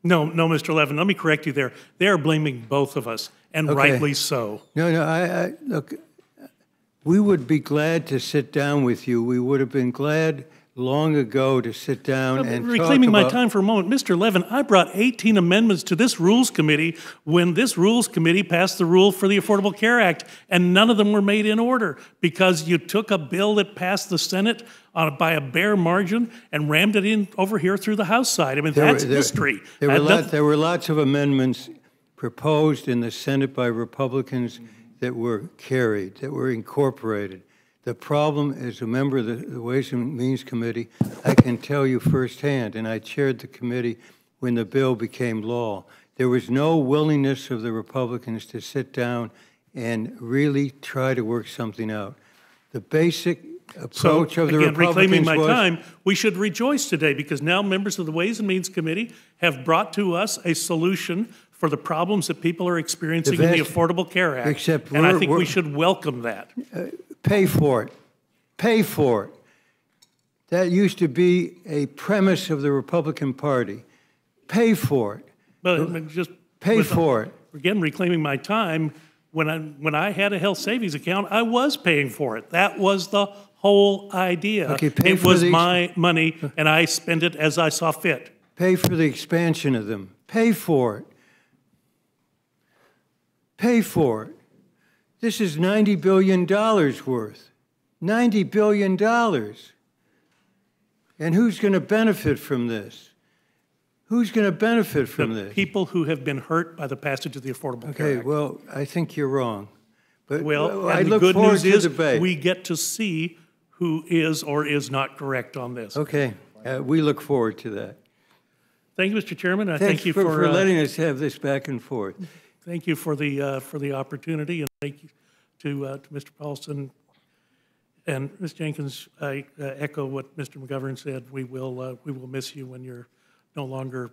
No, Mr. Levin, let me correct you there. They are blaming both of us, and rightly so. No, look, we would be glad to sit down with you. We would have been glad long ago to sit down and Reclaiming talk about... my time for a moment, Mr. Levin, I brought 18 amendments to this Rules Committee when this Rules Committee passed the rule for the Affordable Care Act, and none of them were made in order because you took a bill that passed the Senate by a bare margin and rammed it in over here through the House side. I mean, that's history. There were lots of amendments proposed in the Senate by Republicans that were carried, that were incorporated. The problem, as a member of the Ways and Means Committee, I can tell you firsthand, and I chaired the committee when the bill became law, there was no willingness of the Republicans to sit down and really try to work something out. The basic approach of the Republicans reclaiming my time, we should rejoice today because now members of the Ways and Means Committee have brought to us a solution for the problems that people are experiencing in the Affordable Care Act. And I think we should welcome that. Pay for it. Pay for it. That used to be a premise of the Republican Party. Pay for it. But just pay for it. Again, reclaiming my time, when I had a health savings account, I was paying for it. That was the whole idea. Okay, it was my money, and I spent it as I saw fit. Pay for the expansion of them. Pay for it. Pay for it. This is $90 billion worth. $90 billion. And who's going to benefit from this? Who's going to benefit from this? People who have been hurt by the passage of the Affordable Care Act. Okay, well, I think you're wrong. But I look the good forward news to is debate. we get to see who is or is not correct on this. Okay, we look forward to that. Thank you, Mr. Chairman. Thanks thank you for letting us have this back and forth. Thank you for the opportunity, and thank you to Mr. Paulson and Ms. Jenkins. I echo what Mr. McGovern said. We will miss you when you're no longer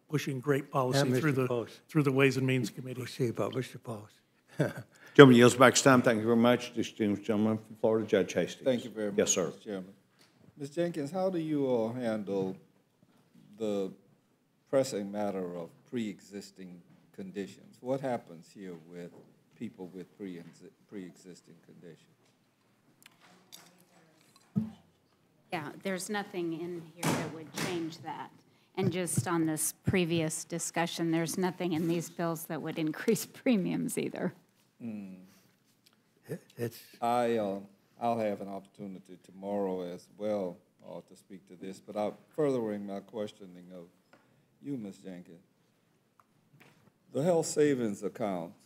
pushing great policy through the Ways and Means Committee. We'll see about Mr. Paulson. Gentleman yields back his time. Thank you very much. Distinguished gentleman from Florida, Judge Hastings. Thank you very much, yes, sir. Mr. Chairman. Ms. Jenkins, how do you all handle the pressing matter of pre-existing conditions? What happens here with people with pre-existing conditions? Yeah, there's nothing in here that would change that. And just on this previous discussion, there's nothing in these bills that would increase premiums either. I'll have an opportunity tomorrow as well to speak to this, but I'm furthering my questioning of you, Ms. Jenkins. The health savings accounts,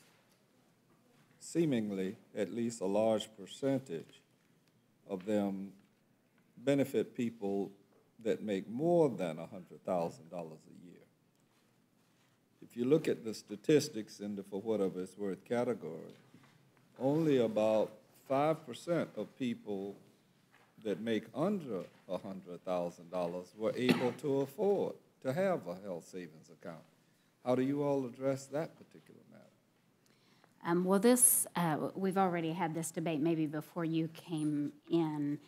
seemingly at least a large percentage of them benefit people that make more than $100,000 a year. If you look at the statistics in the for whatever it's worth category, only about 5% of people that make under $100,000 were able to afford to have a health savings account. How do you all address that particular matter? Well, this, we've already had this debate maybe before you came in.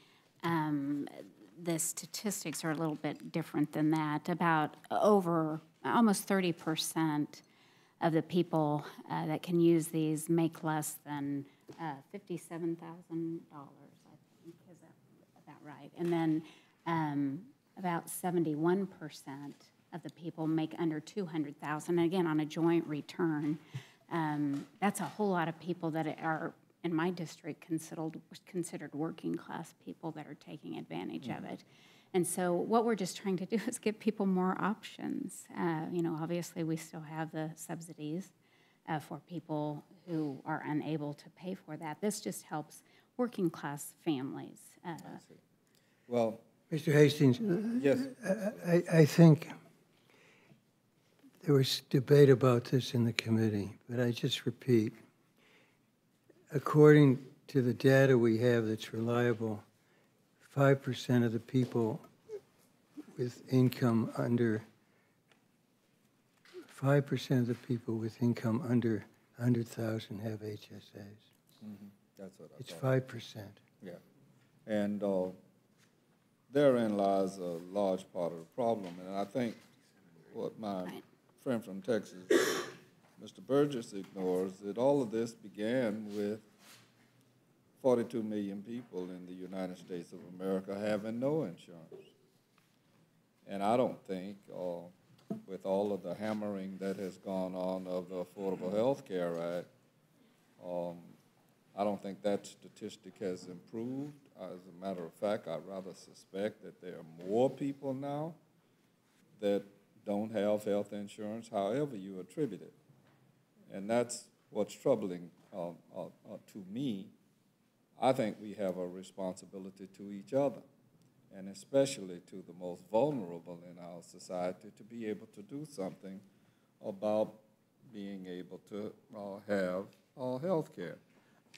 The statistics are a little bit different than that. About almost 30% of the people that can use these make less than $57,000, I think. Is that about right? And then about 71% of the people make under $200,000. And again, on a joint return, that's a whole lot of people that are in my district considered working class people that are taking advantage of it. And so what we're just trying to do is give people more options. You know, obviously we still have the subsidies for people who are unable to pay for that. This just helps working class families. Well, Mr. Hastings, yes, I think there was debate about this in the committee, but I just repeat, according to the data we have that's reliable, 5% of the people with income under 5% of the people with income under 100,000 have HSAs. that's what I It's thought. 5%. Yeah. And therein lies a large part of the problem. And I think what my friend from Texas, Mr. Burgess, ignores, that all of this began with 42 million people in the United States of America having no insurance. And I don't think, with all of the hammering that has gone on of the Affordable Health Care Act, I don't think that statistic has improved. As a matter of fact, I rather suspect that there are more people now that don't have health insurance, however you attribute it. And that's what's troubling to me. I think we have a responsibility to each other, and especially to the most vulnerable in our society, to be able to do something about being able to have health care.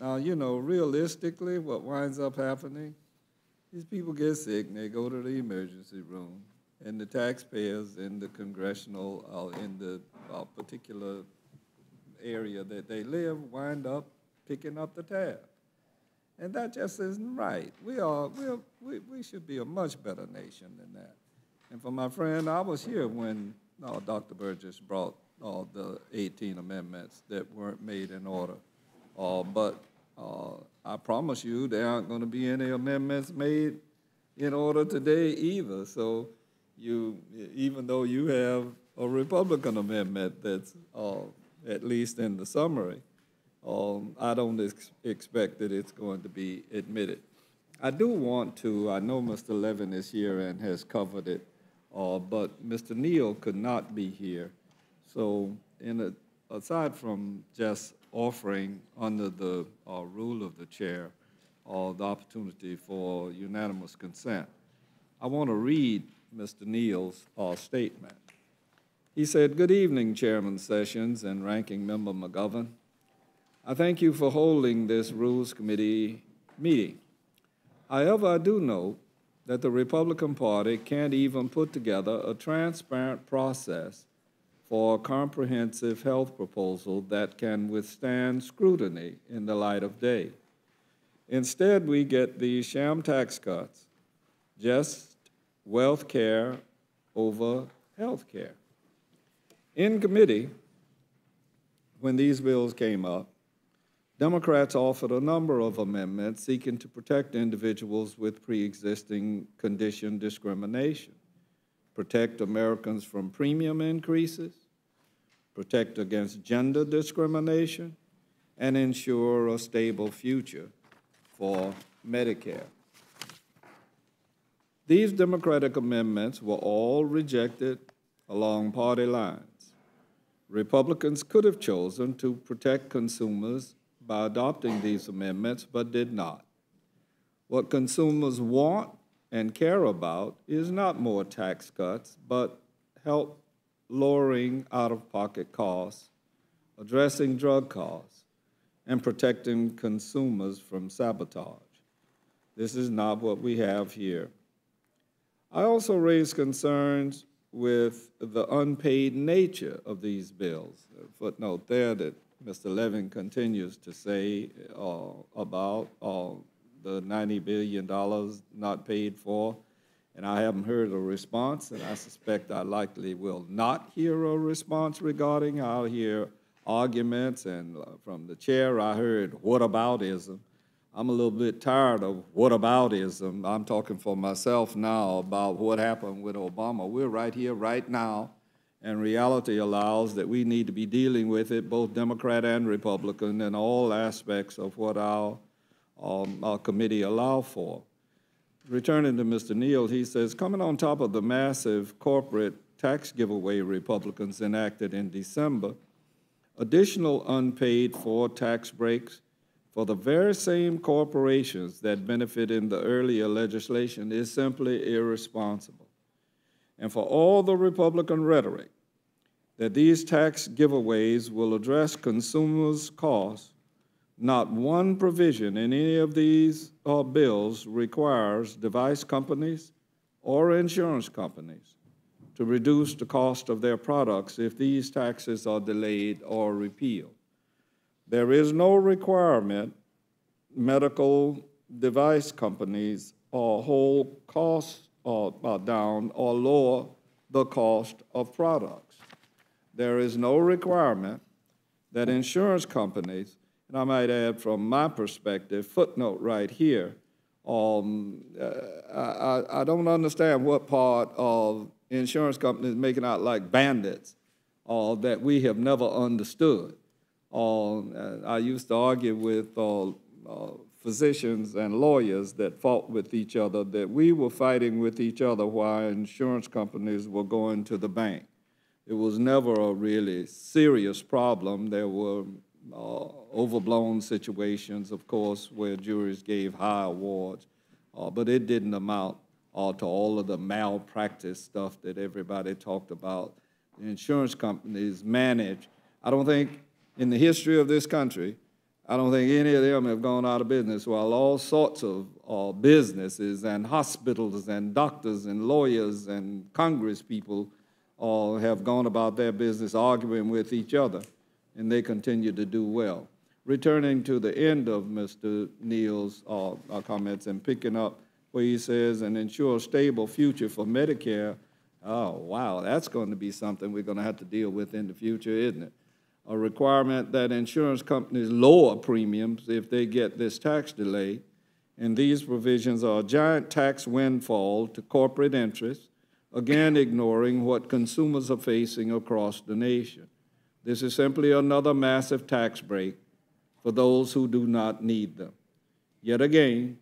Now, you know, realistically, what winds up happening, these people get sick and they go to the emergency room, and the taxpayers in the congressional, in the particular area that they live, wind up picking up the tab. And that just isn't right. We should be a much better nation than that. And for my friend, I was here when Dr. Burgess brought the 18 amendments that weren't made in order. But I promise you there aren't going to be any amendments made in order today either. So even though you have a Republican amendment that's at least in the summary, I don't expect that it's going to be admitted. I do want to, I know Mr. Levin is here and has covered it, but Mr. Neal could not be here. So aside from just offering under the rule of the chair the opportunity for unanimous consent, I want to read Mr. Neal's statement. He said, "Good evening, Chairman Sessions and Ranking Member McGovern. I thank you for holding this Rules Committee meeting. However, I do note that the Republican Party can't even put together a transparent process for a comprehensive health proposal that can withstand scrutiny in the light of day. Instead, we get these sham tax cuts, just wealth care over health care. In committee, when these bills came up, Democrats offered a number of amendments seeking to protect individuals with pre-existing condition discrimination, protect Americans from premium increases, protect against gender discrimination, and ensure a stable future for Medicare. These Democratic amendments were all rejected along party lines. Republicans could have chosen to protect consumers by adopting these amendments, but did not. What consumers want and care about is not more tax cuts, but help lowering out-of-pocket costs, addressing drug costs, and protecting consumers from sabotage. This is not what we have here. I also raised concerns with the unpaid nature of these bills. A footnote there that Mr. Levin continues to say about the $90 billion not paid for, and I haven't heard a response, and I suspect I likely will not hear a response regarding. I'll hear arguments, and from the chair I heard whataboutism. I'm a little bit tired of whataboutism. I'm talking for myself now about what happened with Obama. We're right here, right now, And reality allows that we need to be dealing with it, both Democrat and Republican, in all aspects of what our committee allow for. Returning to Mr. Neal, he says, coming on top of the massive corporate tax giveaway Republicans enacted in December, additional unpaid for tax breaks for the very same corporations that benefit in the earlier legislation is simply irresponsible. And for all the Republican rhetoric that these tax giveaways will address consumers' costs, not one provision in any of these bills requires device companies or insurance companies to reduce the cost of their products if these taxes are delayed or repealed. There is no requirement medical device companies hold costs down or lower the cost of products. There is no requirement that insurance companies, and I might add from my perspective, footnote right here, I don't understand what part of insurance companies making out like bandits that we have never understood. I used to argue with physicians and lawyers that fought with each other, that we were fighting with each other while insurance companies were going to the bank. It was never a really serious problem. There were overblown situations, of course, where juries gave high awards, but it didn't amount to all of the malpractice stuff that everybody talked about. The insurance companies manage. I don't think in the history of this country, I don't think any of them have gone out of business, while all sorts of businesses and hospitals and doctors and lawyers and Congress people have gone about their business arguing with each other, and they continue to do well. Returning to the end of Mr. Neal's comments and picking up where he says, and ensure a stable future for Medicare, oh, wow, that's going to be something we're going to have to deal with in the future, isn't it? A requirement that insurance companies lower premiums if they get this tax delay, and these provisions are a giant tax windfall to corporate interests, again ignoring what consumers are facing across the nation. This is simply another massive tax break for those who do not need them. Yet again,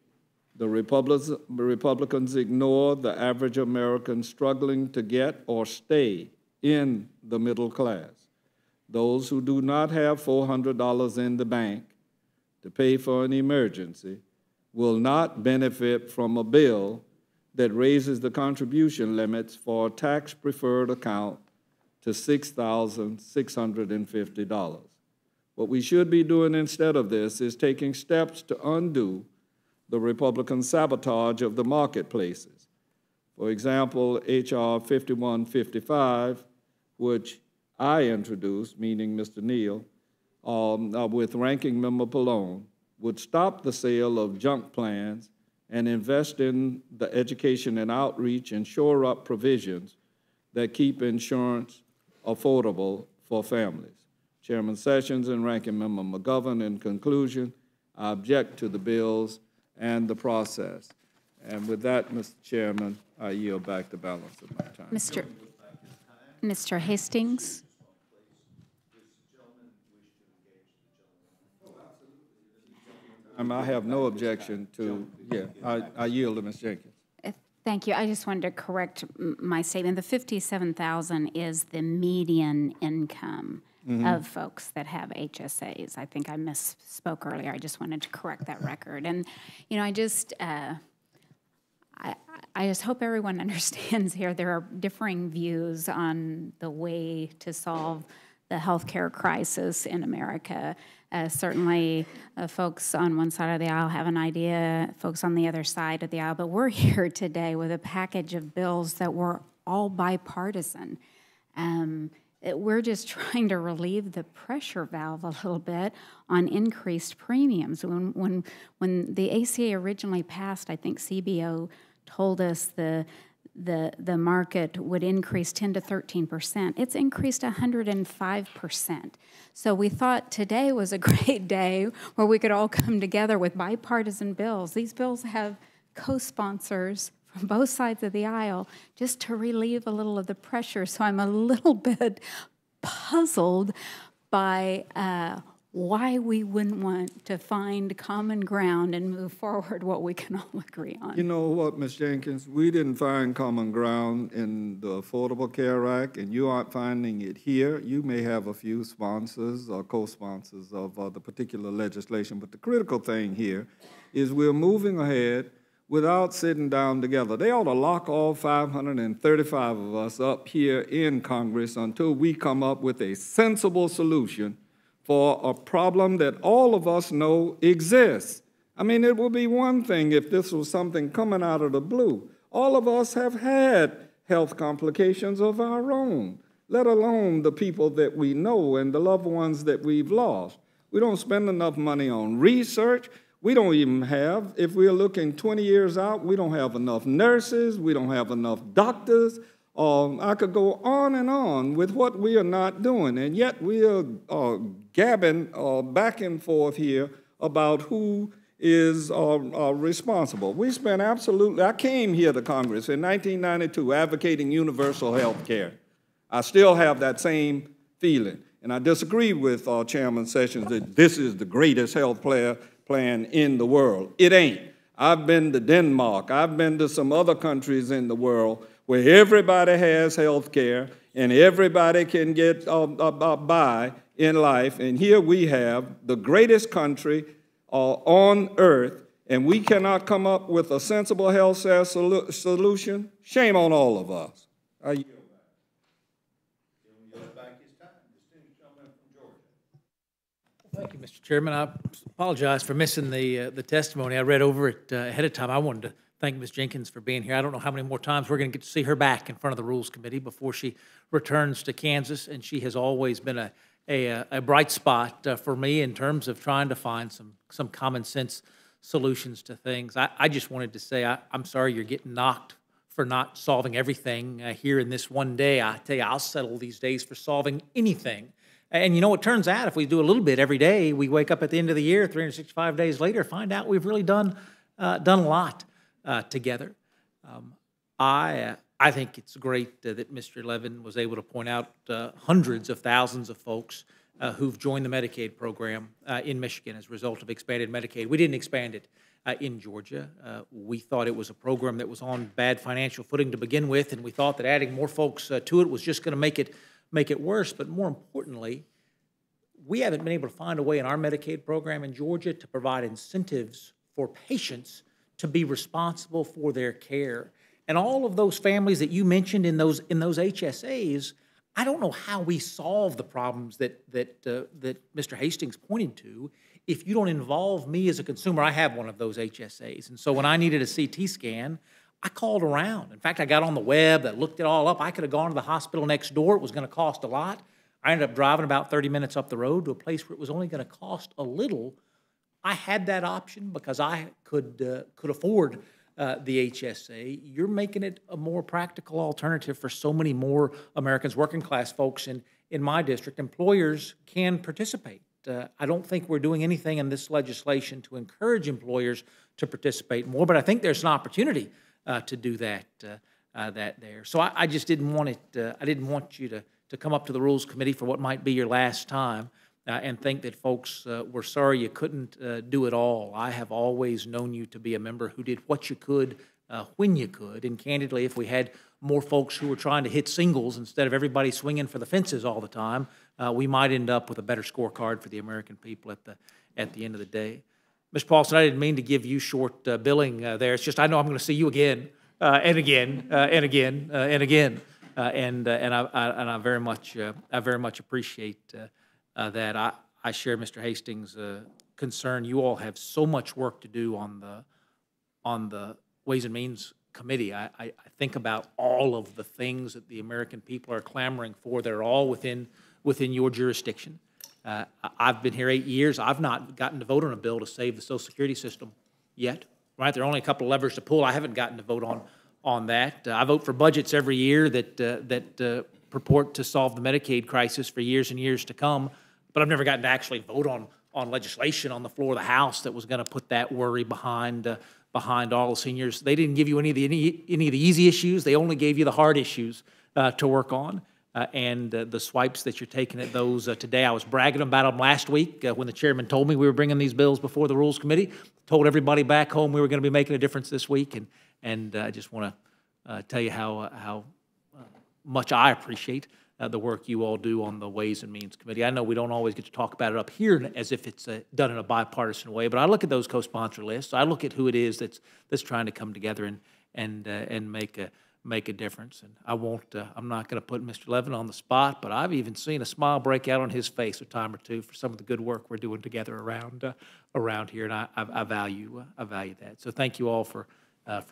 the Republicans ignore the average American struggling to get or stay in the middle class. Those who do not have $400 in the bank to pay for an emergency will not benefit from a bill that raises the contribution limits for a tax-preferred account to $6,650. What we should be doing instead of this is taking steps to undo the Republican sabotage of the marketplaces. For example, H.R. 5155, which I introduced, meaning Mr. Neal, with Ranking Member Pallone, would stop the sale of junk plans and invest in the education and outreach and shore up provisions that keep insurance affordable for families. Chairman Sessions and Ranking Member McGovern, in conclusion, I object to the bills and the process. And with that, Mr. Chairman, I yield back the balance of my time. Mr. Hastings. I have no objection to, I yield to Ms. Jenkins. Thank you. I just wanted to correct my statement. The $57,000 is the median income of folks that have HSAs. I think I misspoke earlier. I just wanted to correct that record. And, you know, I just hope everyone understands here there are differing views on the way to solve the healthcare crisis in America. Certainly, folks on one side of the aisle have an idea, folks on the other side of the aisle, but we're here today with a package of bills that were all bipartisan. We're just trying to relieve the pressure valve a little bit on increased premiums. When the ACA originally passed, I think CBO told us the market would increase 10 to 13%. It's increased 105%. So we thought today was a great day where we could all come together with bipartisan bills. These bills have co-sponsors from both sides of the aisle just to relieve a little of the pressure. So I'm a little bit puzzled by why we wouldn't want to find common ground and move forward what we can all agree on. You know what, Ms. Jenkins? We didn't find common ground in the Affordable Care Act, and you aren't finding it here. You may have a few sponsors or co-sponsors of the particular legislation, but the critical thing here is we're moving ahead without sitting down together. They ought to lock all 535 of us up here in Congress until we come up with a sensible solution for a problem that all of us know exists. I mean, it would be one thing if this was something coming out of the blue. All of us have had health complications of our own, let alone the people that we know and the loved ones that we've lost. We don't spend enough money on research. We don't even have, if we're looking 20 years out, we don't have enough nurses, we don't have enough doctors. I could go on with what we are not doing, and yet we are gabbing back and forth here about who is responsible. We spent I came here to Congress in 1992 advocating universal health care. I still have that same feeling, and I disagree with Chairman Sessions that this is the greatest health plan in the world. It ain't. I've been to Denmark. I've been to some other countries in the world where everybody has health care and everybody can get by in life. And here we have the greatest country on earth, and we cannot come up with a sensible health care solution. Shame on all of us. Thank you, Mr. Chairman. I apologize for missing the testimony. I read over it ahead of time. I wanted to thank Ms. Jenkins for being here. I don't know how many more times we're going to get to see her back in front of the Rules Committee before she returns to Kansas, and she has always been a bright spot for me in terms of trying to find some common sense solutions to things. I just wanted to say I'm sorry you're getting knocked for not solving everything here in this one day. I tell you, I'll settle these days for solving anything. And you know, it turns out if we do a little bit every day, we wake up at the end of the year, 365 days later, find out we've really done a lot together. I think it's great that Mr. Levin was able to point out hundreds of thousands of folks who've joined the Medicaid program in Michigan as a result of expanded Medicaid. We didn't expand it in Georgia. We thought it was a program that was on bad financial footing to begin with, and we thought that adding more folks to it was just going to make it worse. But more importantly, we haven't been able to find a way in our Medicaid program in Georgia to provide incentives for patients to be responsible for their care. And all of those families that you mentioned in those HSAs, I don't know how we solve the problems that Mr. Hastings pointed to if you don't involve me as a consumer. I have one of those HSAs, and so when I needed a CT scan, I called around. In fact, I got on the web, I looked it all up. I could have gone to the hospital next door. It was going to cost a lot. I ended up driving about 30 minutes up the road to a place where it was only going to cost a little. I had that option because I could afford the HSA. You're making it a more practical alternative for so many more Americans, working class folks in my district. Employers can participate. I don't think we're doing anything in this legislation to encourage employers to participate more, but I think there's an opportunity to do that there. So I just didn't want it. I didn't want you to come up to the Rules Committee for what might be your last time and think that folks were sorry you couldn't do it all. I have always known you to be a member who did what you could when you could. And candidly, if we had more folks who were trying to hit singles instead of everybody swinging for the fences all the time, we might end up with a better scorecard for the American people at the end of the day. Mr. Paulson, I didn't mean to give you short billing there. It's just I know I'm going to see you again and again and again and again, and I very much appreciate that. I share Mr. Hastings' concern. You all have so much work to do on the Ways and Means Committee. I think about all of the things that the American people are clamoring for. They're all within your jurisdiction. I've been here 8 years. I've not gotten to vote on a bill to save the Social Security system yet. Right? There are only a couple of levers to pull. I haven't gotten to vote on that. I vote for budgets every year that purport to solve the Medicaid crisis for years and years to come, but I've never gotten to actually vote on legislation on the floor of the House that was going to put that worry behind behind all the seniors. They didn't give you any of the easy issues. They only gave you the hard issues to work on. And the swipes that you're taking at those today, I was bragging about them last week when the chairman told me we were bringing these bills before the Rules Committee. Told everybody back home we were going to be making a difference this week, and I just want to tell you how much I appreciate the work you all do on the Ways and Means Committee. I know we don't always get to talk about it up here as if it's done in a bipartisan way, but I look at those co-sponsor lists. I look at who it is that's trying to come together and make a difference. And I won't. I'm not going to put Mr. Levin on the spot, but I've even seen a smile break out on his face a time or two for some of the good work we're doing together around here, and I value that. So thank you all for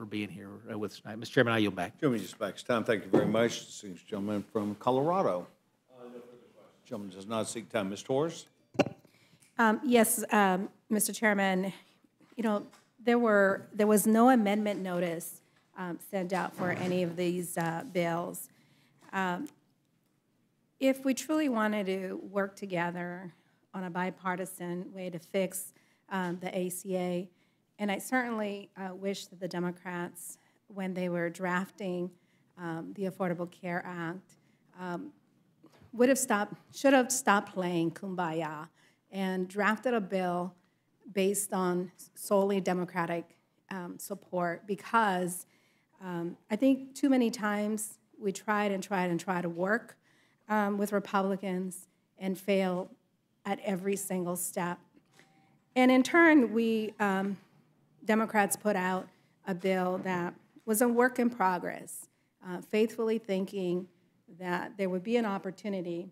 being here with us tonight. Mr. Chairman, I yield back. Gentleman, just back. It's time. Thank you very much. Distinguished gentleman from Colorado. Gentleman does not seek time. Ms. Torres? Yes, Mr. Chairman. You know, there was no amendment notice sent out for any of these bills. If we truly wanted to work together on a bipartisan way to fix the ACA, and I certainly wish that the Democrats, when they were drafting the Affordable Care Act, should have stopped playing kumbaya and drafted a bill based on solely Democratic support, because I think too many times we tried to work with Republicans and fail at every single step. And in turn, we Democrats put out a bill that was a work in progress, faithfully thinking that there would be an opportunity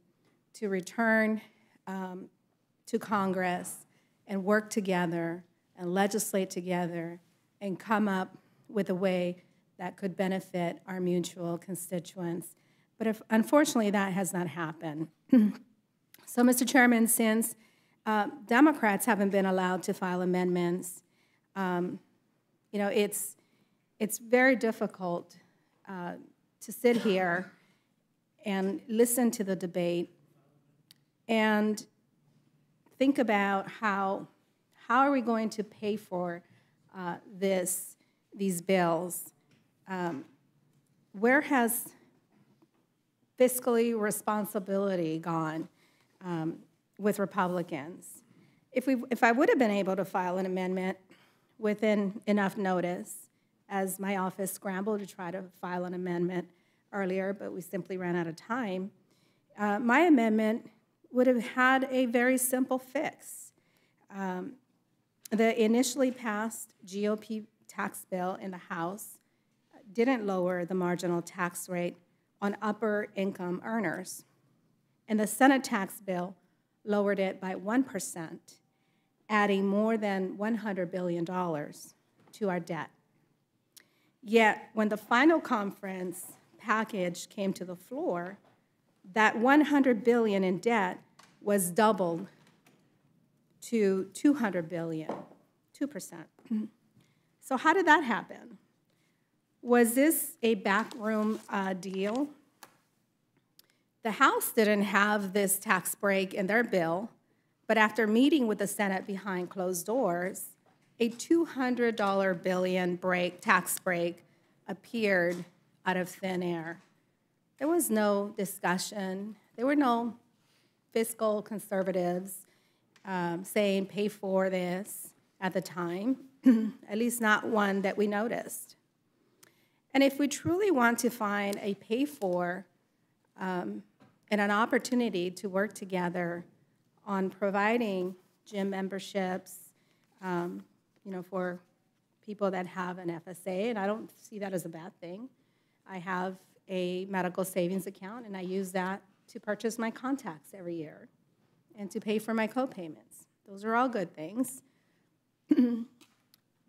to return to Congress and work together and legislate together and come up with a way that could benefit our mutual constituents. But unfortunately, that has not happened. So, Mr. Chairman, since Democrats haven't been allowed to file amendments, you know, it's very difficult to sit here and listen to the debate and think about how are we going to pay for these bills. Where has fiscally responsibility gone with Republicans? If I would have been able to file an amendment within enough notice, as my office scrambled to try to file an amendment earlier, but we simply ran out of time, my amendment would have had a very simple fix. The initially passed GOP tax bill in the House didn't lower the marginal tax rate on upper income earners. And the Senate tax bill lowered it by 1%, adding more than $100 billion to our debt. Yet, when the final conference package came to the floor, that $100 billion in debt was doubled to $200 billion, 2%. So how did that happen? Was this a backroom deal? The House didn't have this tax break in their bill, but after meeting with the Senate behind closed doors, a $200 billion tax break appeared out of thin air. There was no discussion. There were no fiscal conservatives saying pay for this at the time, at least not one that we noticed. And if we truly want to find a pay for and an opportunity to work together on providing gym memberships, you know, for people that have an FSA, and I don't see that as a bad thing. I have a medical savings account, and I use that to purchase my contacts every year and to pay for my co-payments. Those are all good things.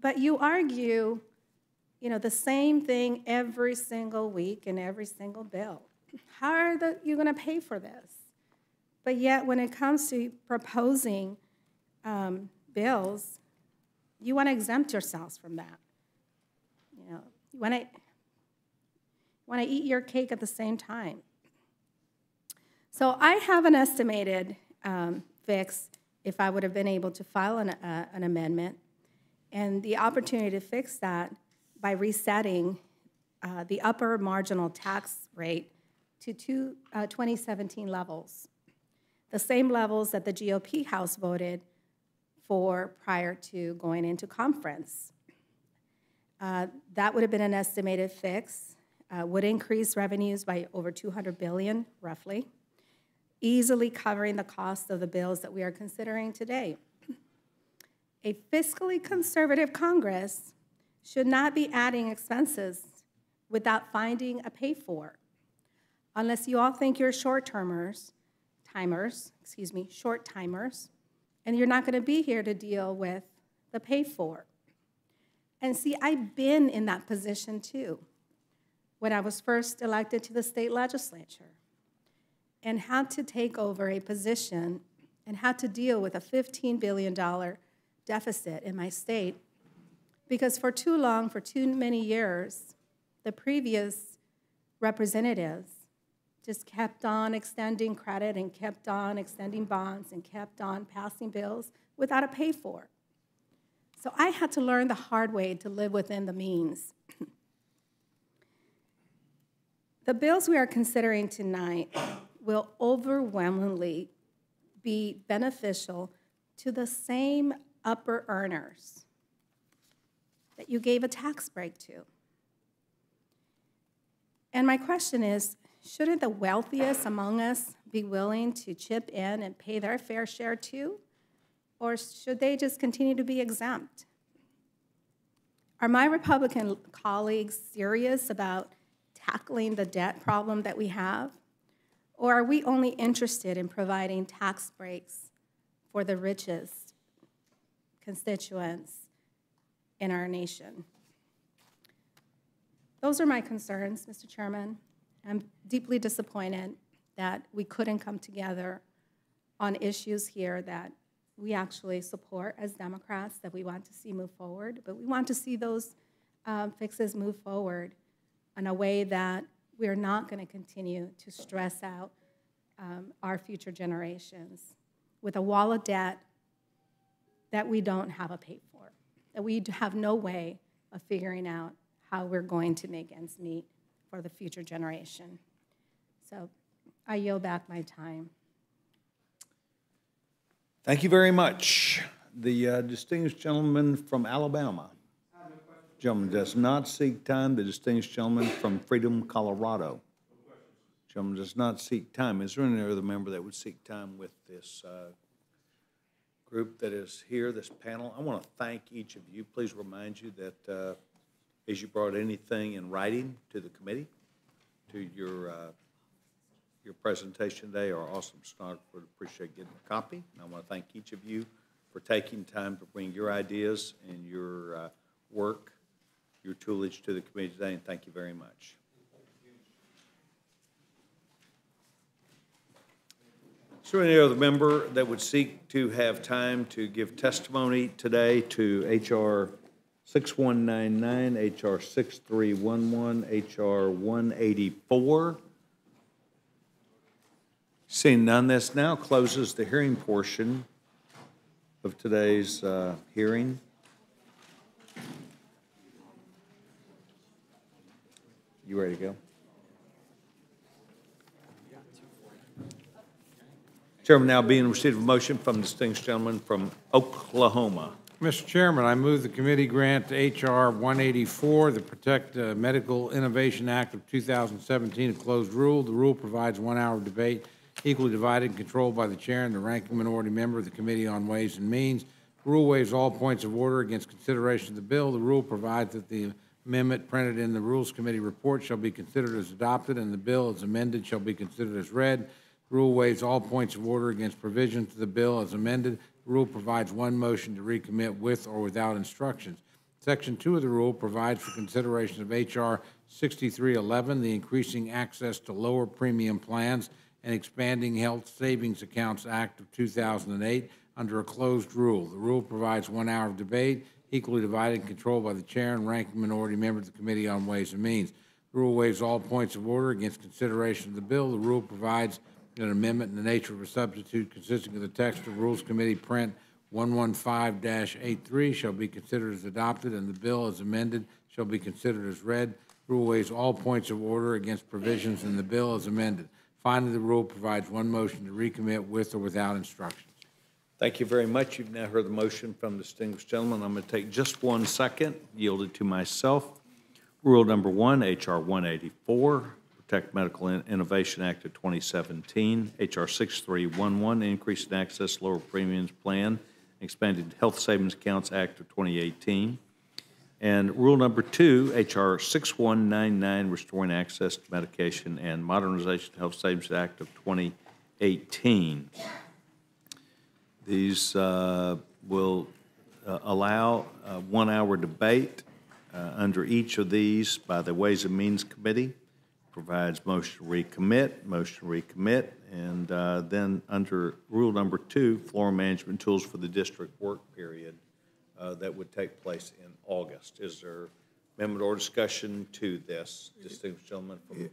But you argue, you know, the same thing every single week in every single bill. How are you going to pay for this? But yet, when it comes to proposing bills, you want to exempt yourselves from that. You know, you want to eat your cake at the same time. So I have an estimated fix if I would have been able to file an amendment. And the opportunity to fix that by resetting the upper marginal tax rate to 2017 levels, the same levels that the GOP House voted for prior to going into conference. That would have been an estimated fix, would increase revenues by over $200 billion, roughly, easily covering the cost of the bills that we are considering today. A fiscally conservative Congress should not be adding expenses without finding a pay for, unless you all think you're short-timers, and you're not going to be here to deal with the pay for. And see, I've been in that position too, when I was first elected to the state legislature, and had to take over a position and had to deal with a $15 billion deficit in my state, because for too long, for too many years, the previous representatives just kept on extending credit and kept on extending bonds and kept on passing bills without a pay for. So I had to learn the hard way to live within the means. The bills we are considering tonight will overwhelmingly be beneficial to the same upper earners that you gave a tax break to. And my question is, shouldn't the wealthiest among us be willing to chip in and pay their fair share too? Or should they just continue to be exempt? Are my Republican colleagues serious about tackling the debt problem that we have? Or are we only interested in providing tax breaks for the richest constituents in our nation? Those are my concerns, Mr. Chairman. I'm deeply disappointed that we couldn't come together on issues here that we actually support as Democrats, that we want to see move forward, but we want to see those fixes move forward in a way that we're not going to continue to stress out our future generations with a wall of debt that we don't have a pay for, that we have no way of figuring out how we're going to make ends meet for the future generation. So I yield back my time. Thank you very much. The distinguished gentleman from Alabama. Gentleman does not seek time. The distinguished gentleman from Freedom, Colorado. Gentleman does not seek time. Is there any other member that would seek time with this group that is here, this panel? I want to thank each of you. Please remind you that as you brought anything in writing to the committee, to your presentation today, our awesome stenographer would appreciate getting a copy. And I want to thank each of you for taking time to bring your ideas and your work, your toolage to the committee today, and thank you very much. Is there any other member that would seek to have time to give testimony today to H.R. 6199, H.R. 6311, H.R. 184? Seeing none, this now closes the hearing portion of today's hearing. You ready to go? Chairman, now being in receipt of a motion from the distinguished gentleman from Oklahoma. Mr. Chairman, I move the committee grant H.R. 184, the Protect Medical Innovation Act of 2017, a closed rule. The rule provides 1 hour of debate, equally divided and controlled by the chair and the ranking minority member of the Committee on Ways and Means. The rule waives all points of order against consideration of the bill. The rule provides that the amendment printed in the Rules Committee report shall be considered as adopted, and the bill as amended shall be considered as read. The rule waives all points of order against provisions of the bill as amended. The rule provides one motion to recommit with or without instructions. Section 2 of the rule provides for consideration of H.R. 6311, the Increasing Access to Lower Premium Plans and Expanding Health Savings Accounts Act of 2008, under a closed rule. The rule provides 1 hour of debate, equally divided and controlled by the chair and ranking minority member of the Committee on Ways and Means. The rule waives all points of order against consideration of the bill. The rule provides an amendment in the nature of a substitute consisting of the text of Rules Committee print 115-83 shall be considered as adopted, and the bill as amended shall be considered as read. Rule waives all points of order against provisions in the bill as amended. Finally, the rule provides one motion to recommit with or without instructions. Thank you very much. You've now heard the motion from the distinguished gentleman. I'm going to take just 1 second, yield it to myself. Rule number 1, H.R. 184, Protect Medical Innovation Act of 2017, H.R. 6311, Increase in Access Lower Premiums Plan, Expanded Health Savings Accounts Act of 2018. And rule number 2, H.R. 6199, Restoring Access to Medication and Modernization Health Savings Act of 2018. These will allow 1 hour debate under each of these by the Ways and Means Committee. Provides motion to recommit, and then under rule number 2, floor management tools for the district work period that would take place in August. Is there amendment or discussion to this, distinguished gentleman from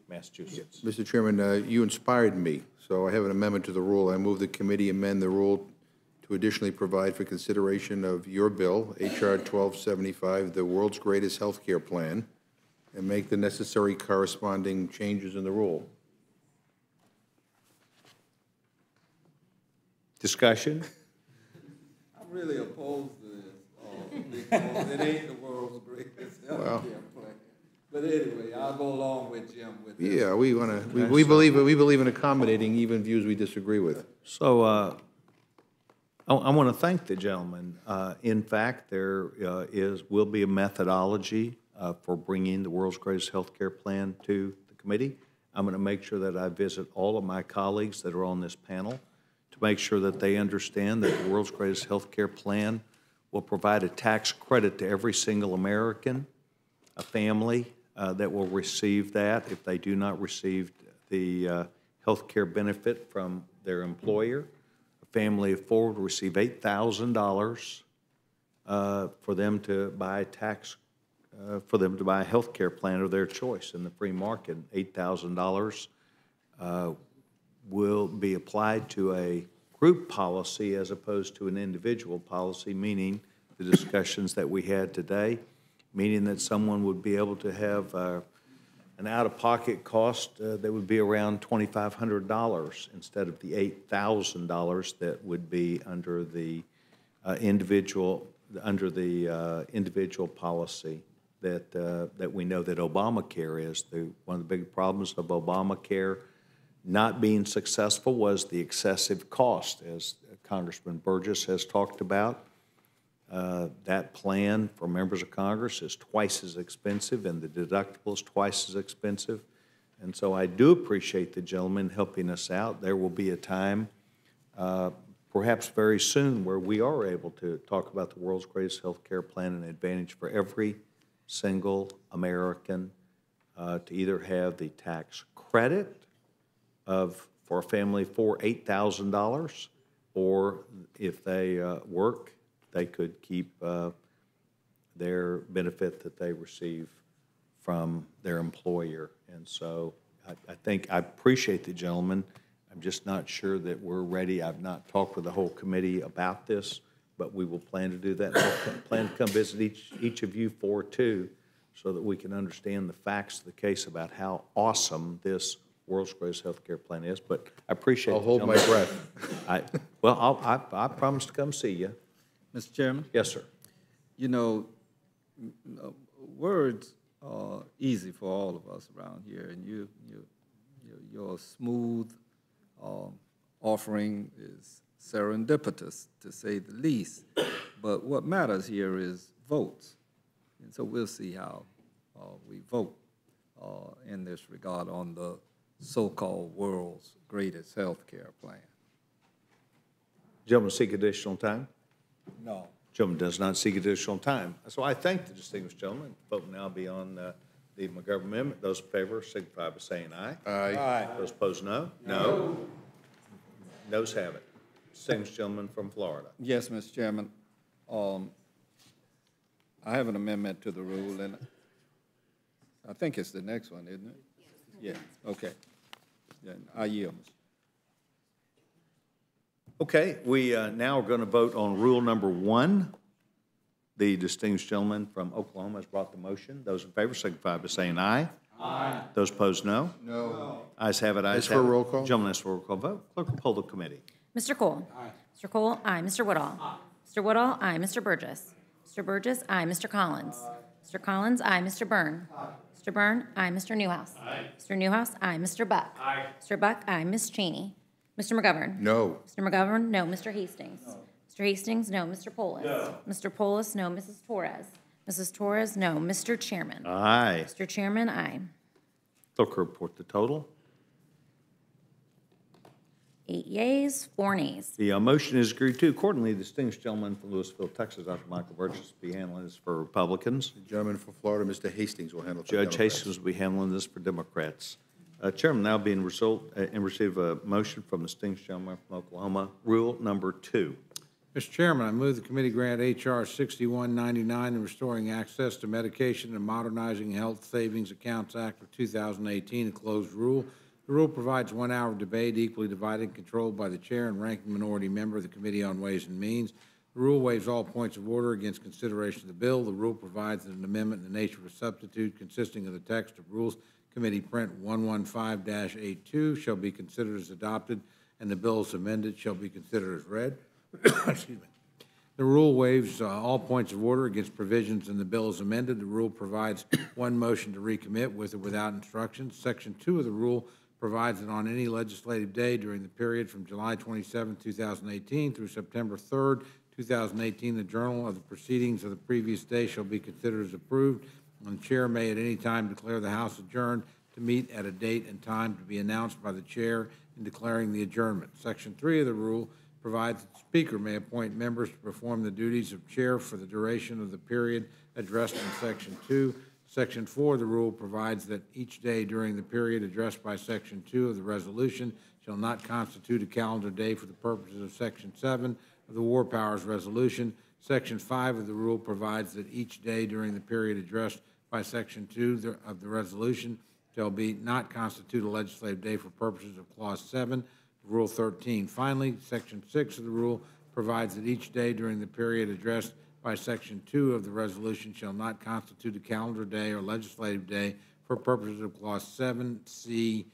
Massachusetts? Mr. Chairman, you inspired me, so I have an amendment to the rule. I move the committee amend the rule to additionally provide for consideration of your bill, H.R. 1275, the world's greatest health care plan, and make the necessary corresponding changes in the rule. Discussion? I'm really opposed to this because it ain't the world's greatest health care plan. But anyway, I'll go along with Jim with this. Yeah, we believe in accommodating even views we disagree with. So I want to thank the gentleman. In fact, there will be a methodology for bringing the world's greatest health care plan to the committee. I'm going to make sure that I visit all of my colleagues that are on this panel to make sure that they understand that the world's greatest health care plan will provide a tax credit to every single American, a family that will receive that if they do not receive the health care benefit from their employer. A family of 4 will receive $8,000 for them to buy a health care plan of their choice in the free market. $8,000 will be applied to a group policy as opposed to an individual policy, meaning the discussions that we had today, meaning that someone would be able to have an out-of-pocket cost that would be around $2,500 instead of the $8,000 that would be under the individual policy that we know that Obamacare is. One of the big problems of Obamacare not being successful was the excessive cost, as Congressman Burgess has talked about. That plan for members of Congress is twice as expensive, and the deductible is twice as expensive. And so I do appreciate the gentleman helping us out. There will be a time, perhaps very soon, where we are able to talk about the world's greatest health care plan and advantage for every single American to either have the tax credit for a family for $8,000, or if they work, they could keep their benefit that they receive from their employer. And so I appreciate the gentleman. I'm just not sure that we're ready. I've not talked with the whole committee about this, but we will plan to do that. We'll plan to come visit each of you 4 too, so that we can understand the facts of the case about how awesome this world's greatest health care plan is. But I appreciate I'll hold my breath. I promise to come see you. Mr. Chairman? Yes, sir. You know, words are easy for all of us around here, and your smooth offering is serendipitous, to say the least. But what matters here is votes. And so we'll see how we vote in this regard on the so-called world's greatest health care plan. Gentleman seek additional time? No. Gentleman does not seek additional time. So I thank the distinguished gentleman. Vote now be on the McGovern amendment. Those in favor signify by saying aye. Aye. Aye. Those opposed, no? No. Noes have it. Distinguished gentleman from Florida. Yes, Mr. Chairman. I have an amendment to the rule, and I think it's the next one, isn't it? Yeah, okay. Then I yield. Okay, we now are going to vote on rule number 1. The distinguished gentleman from Oklahoma has brought the motion. Those in favor signify by saying aye. Aye. Those opposed, no. No. Ayes have it, ayes Ask for have a it. roll call. Gentleman, ask for a roll call vote. Clerk will poll the committee. Mr. Cole? Aye. Mr. Cole, aye. Mr. Woodall? Aye. Mr. Woodall, aye. Mr. Burgess? Mr. Burgess, aye. Mr. Collins? Aye. Mr. Collins, aye. Mr. Byrne? Aye. Mr. Byrne, aye. Mr. Newhouse? Aye. Mr. Newhouse, aye. Mr. Buck? Aye. Mr. Buck, aye. Ms. Cheney? Mr. McGovern? No. Mr. McGovern, no. Mr. Hastings? No. Mr. Hastings, no. Mr. Polis? No. Mr. Polis, no. Mrs. Torres? Mrs. Torres, no. Mr. Chairman? Aye. Mr. Chairman, aye. Clerk will report the total. 8 yeas, 4 nays. The motion is agreed to. Accordingly, the distinguished gentleman from Louisville, Texas, Dr. Michael Burgess, will be handling this for Republicans. The gentleman from Florida, Mr. Hastings, will handle it for Judge Democrats. Hastings will be handling this for Democrats. Chairman, now being in receive a motion from the distinguished gentleman from Oklahoma, rule number 2. Mr. Chairman, I move the committee grant H.R. 6199, the Restoring Access to Medication and Modernizing Health Savings Accounts Act of 2018, a closed rule. The rule provides 1 hour of debate equally divided and controlled by the chair and ranking minority member of the Committee on Ways and Means. The rule waives all points of order against consideration of the bill. The rule provides that an amendment in the nature of a substitute consisting of the text of Rules Committee Print 115-82 shall be considered as adopted, and the bill as amended shall be considered as read. Excuse me. The rule waives all points of order against provisions in the bill as amended. The rule provides 1 motion to recommit with or without instructions. Section 2 of the rule provides that on any legislative day during the period from July 27, 2018 through September 3, 2018, the journal of the proceedings of the previous day shall be considered as approved, and the chair may at any time declare the House adjourned to meet at a date and time to be announced by the chair in declaring the adjournment. Section 3 of the rule provides that the Speaker may appoint members to perform the duties of chair for the duration of the period addressed in Section 2. Section 4 of the rule provides that each day during the period addressed by Section 2 of the resolution shall not constitute a calendar day for the purposes of Section 7 of the War Powers Resolution. Section 5 of the rule provides that each day during the period addressed by Section 2 of the resolution shall be not constitute a legislative day for purposes of Clause 7 of Rule 13. Finally, Section 6 of the rule provides that each day during the period addressed by Section 2 of the resolution shall not constitute a calendar day or legislative day for purposes of Clause 7C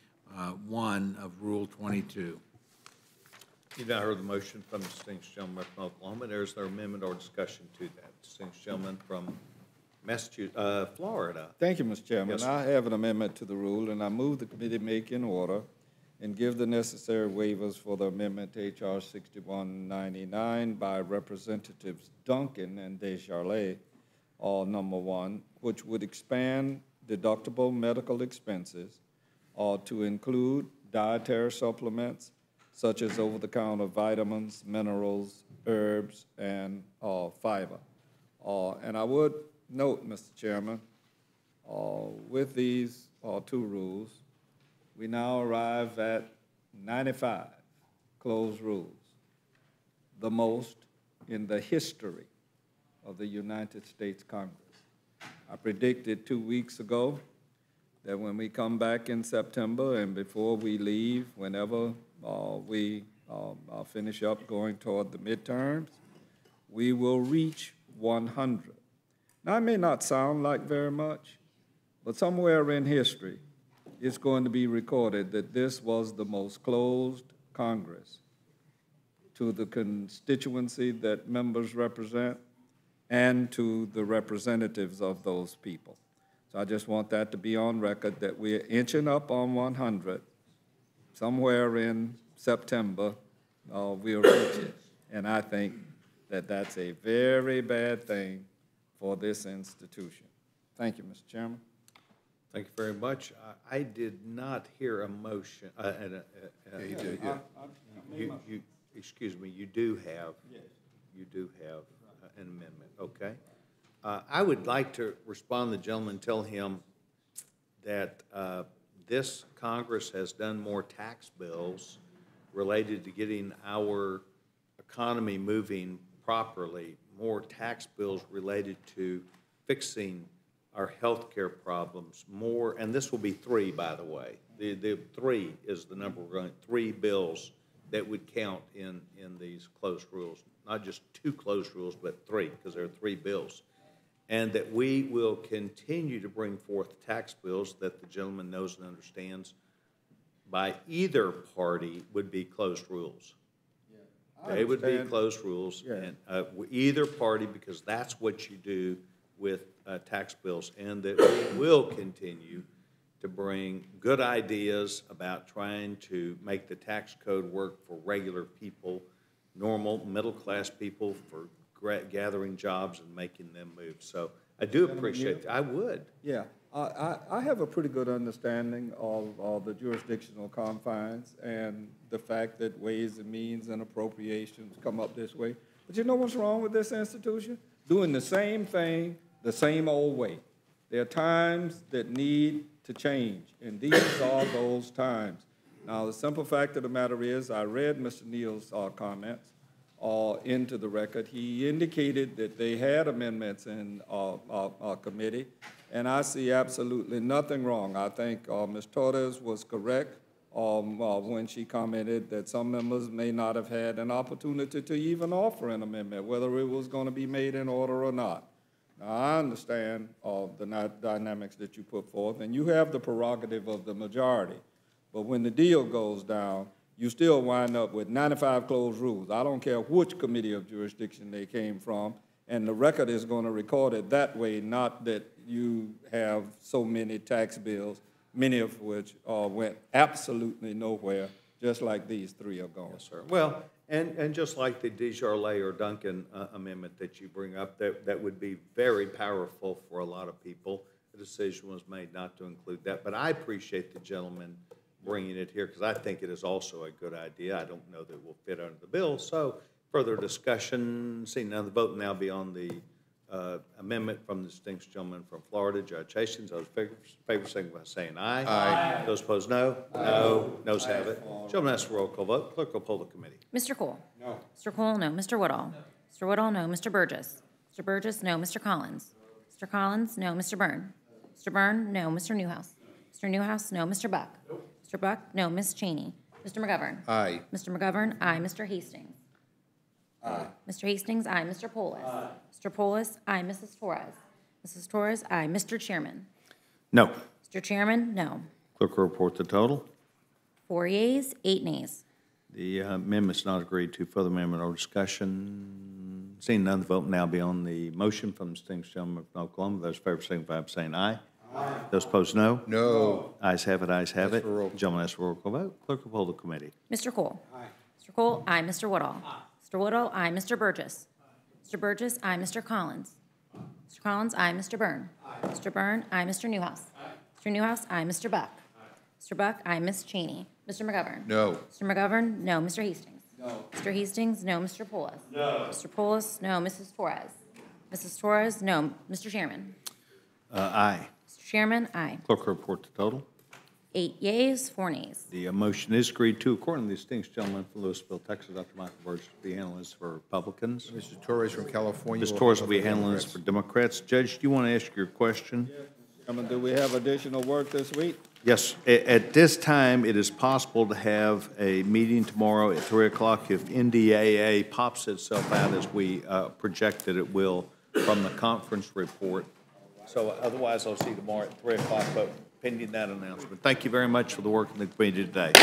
1 of Rule 22. You've now heard the motion from the distinguished gentleman from Oklahoma. There's their amendment or discussion to that. Distinguished gentleman from Massachusetts, Florida. Thank you, Mr. Chairman. Yes, sir. I have an amendment to the rule, and I move the committee make in order and give the necessary waivers for the amendment to H.R. 6199 by Representatives Duncan and Desjardins, number 1, which would expand deductible medical expenses to include dietary supplements such as over-the-counter vitamins, minerals, herbs, and fiber. And I would note, Mr. Chairman, with these 2 rules, we now arrive at 95 closed rules, the most in the history of the United States Congress. I predicted 2 weeks ago that when we come back in September and before we leave, whenever we finish up going toward the midterms, we will reach 100. Now, it may not sound like very much, but somewhere in history, it's going to be recorded that this was the most closed Congress to the constituency that members represent and to the representatives of those people. So I just want that to be on record that we're inching up on 100. Somewhere in September, we'll reach it. And I think that that's a very bad thing for this institution. Thank you, Mr. Chairman. Thank you very much. I did not hear a motion. You did, yeah. Excuse me, you do have an amendment, okay? I would like to respond to the gentleman, tell him that this Congress has done more tax bills related to getting our economy moving properly, more tax bills related to fixing our health care problems, more, and this will be 3, by the way. The 3 is the number we're going, 3 bills that would count in these closed rules. Not just 2 closed rules, but 3, because there are 3 bills. And that we will continue to bring forth tax bills that the gentleman knows and understands by either party would be closed rules. They would be closed rules, and either party, because that's what you do with tax bills, and that we will continue to bring good ideas about trying to make the tax code work for regular people, normal middle-class people, for gathering jobs and making them move. So I do appreciate that. I would. Yeah, I have a pretty good understanding of the jurisdictional confines and the fact that Ways and Means and Appropriations come up this way. But you know what's wrong with this institution? Doing the same thing the same old way. There are times that need to change, and these are those times. Now, the simple fact of the matter is, I read Mr. Neal's comments into the record. He indicated that they had amendments in our committee, and I see absolutely nothing wrong. I think Ms. Torres was correct when she commented that some members may not have had an opportunity to even offer an amendment, whether it was going to be made in order or not. Now, I understand the dynamics that you put forth, and you have the prerogative of the majority. But when the deal goes down, you still wind up with 95 closed rules. I don't care which committee of jurisdiction they came from, and the record is going to record it that way, not that you have so many tax bills, many of which went absolutely nowhere, just like these 3 are going. Yes, sir. Well, and just like the Desjardins or Duncan amendment that you bring up, that would be very powerful for a lot of people. The decision was made not to include that, but I appreciate the gentleman bringing it here, because I think it is also a good idea. I don't know that it will fit under the bill. So further discussion, seeing none, the vote now be on the amendment from the distinguished gentleman from Florida, Judge Hastings. Those in favor signify by saying aye. Aye. Those opposed, no. Aye. No. Noes have it. Gentlemen, ask for roll call vote. Clerk will poll the committee. Mr. Cole? No. Mr. Cole, no. Mr. Woodall? No. Mr. Woodall, no. Mr. Burgess? Mr. Burgess, no. Mr. Collins? Mr. Collins, no. Mr. Byrne? Mr. Byrne, no. Mr. Newhouse? Mr. Newhouse, no. Mr. Buck? Nope. Mr. Buck, no. Ms. Cheney? Mr. McGovern? Aye. Mr. McGovern, aye. Mr. Hastings? Aye. Mr. Hastings, aye. Mr. Polis? Aye. Mr. Polis, aye. Mrs. Torres? Mrs. Torres, aye. Mr. Chairman? No. Mr. Chairman, no. Clerk will report the total. 4 yeas, 8 nays. The amendment's not agreed to. Further amendment or discussion? Seeing none, the vote now be on the motion from the distinguished gentleman from Oklahoma. Those in favor signify by saying aye. Aye. Those opposed, no. No. Ayes have it, ayes have it. roll. Gentlemen, ask for roll call vote. Clerk will poll the committee. Mr. Cole? Aye. Mr. Cole, aye. Mr. Woodall? Aye. Mr. Woodall, aye. Mr. Burgess? Aye. Mr. Burgess, aye. Mr. Collins? Aye. Mr. Collins, aye. Mr. Byrne? Aye. Mr. Byrne, aye. Mr. Newhouse? Aye. Mr. Newhouse, aye. Mr. Buck? Aye. Mr. Buck, aye. Ms. Cheney? Mr. McGovern? No. Mr. McGovern, no. Mr. Hastings? No. Mr. Hastings, no. Mr. Polis? No. Mr. Polis, no. Mrs. Torres? Mrs. Torres, no. Mr. Chairman? Aye. Mr. Chairman, aye. Clerk will report the total. 8 yeas, 4 nays. The motion is agreed to. According to the distinguished gentleman from Louisville, Texas, Dr. Michael Burgess will be handling this for Republicans. Mr. Torres from California. Ms. Torres will be handling this for Democrats. Judge, do you want to ask your question? Do we have additional work this week? Yes. At this time, it is possible to have a meeting tomorrow at 3 o'clock if NDAA pops itself out as we projected it will from the conference report. So otherwise, I'll see you tomorrow at 3 o'clock, but pending that announcement. Thank you very much for the work in the committee today.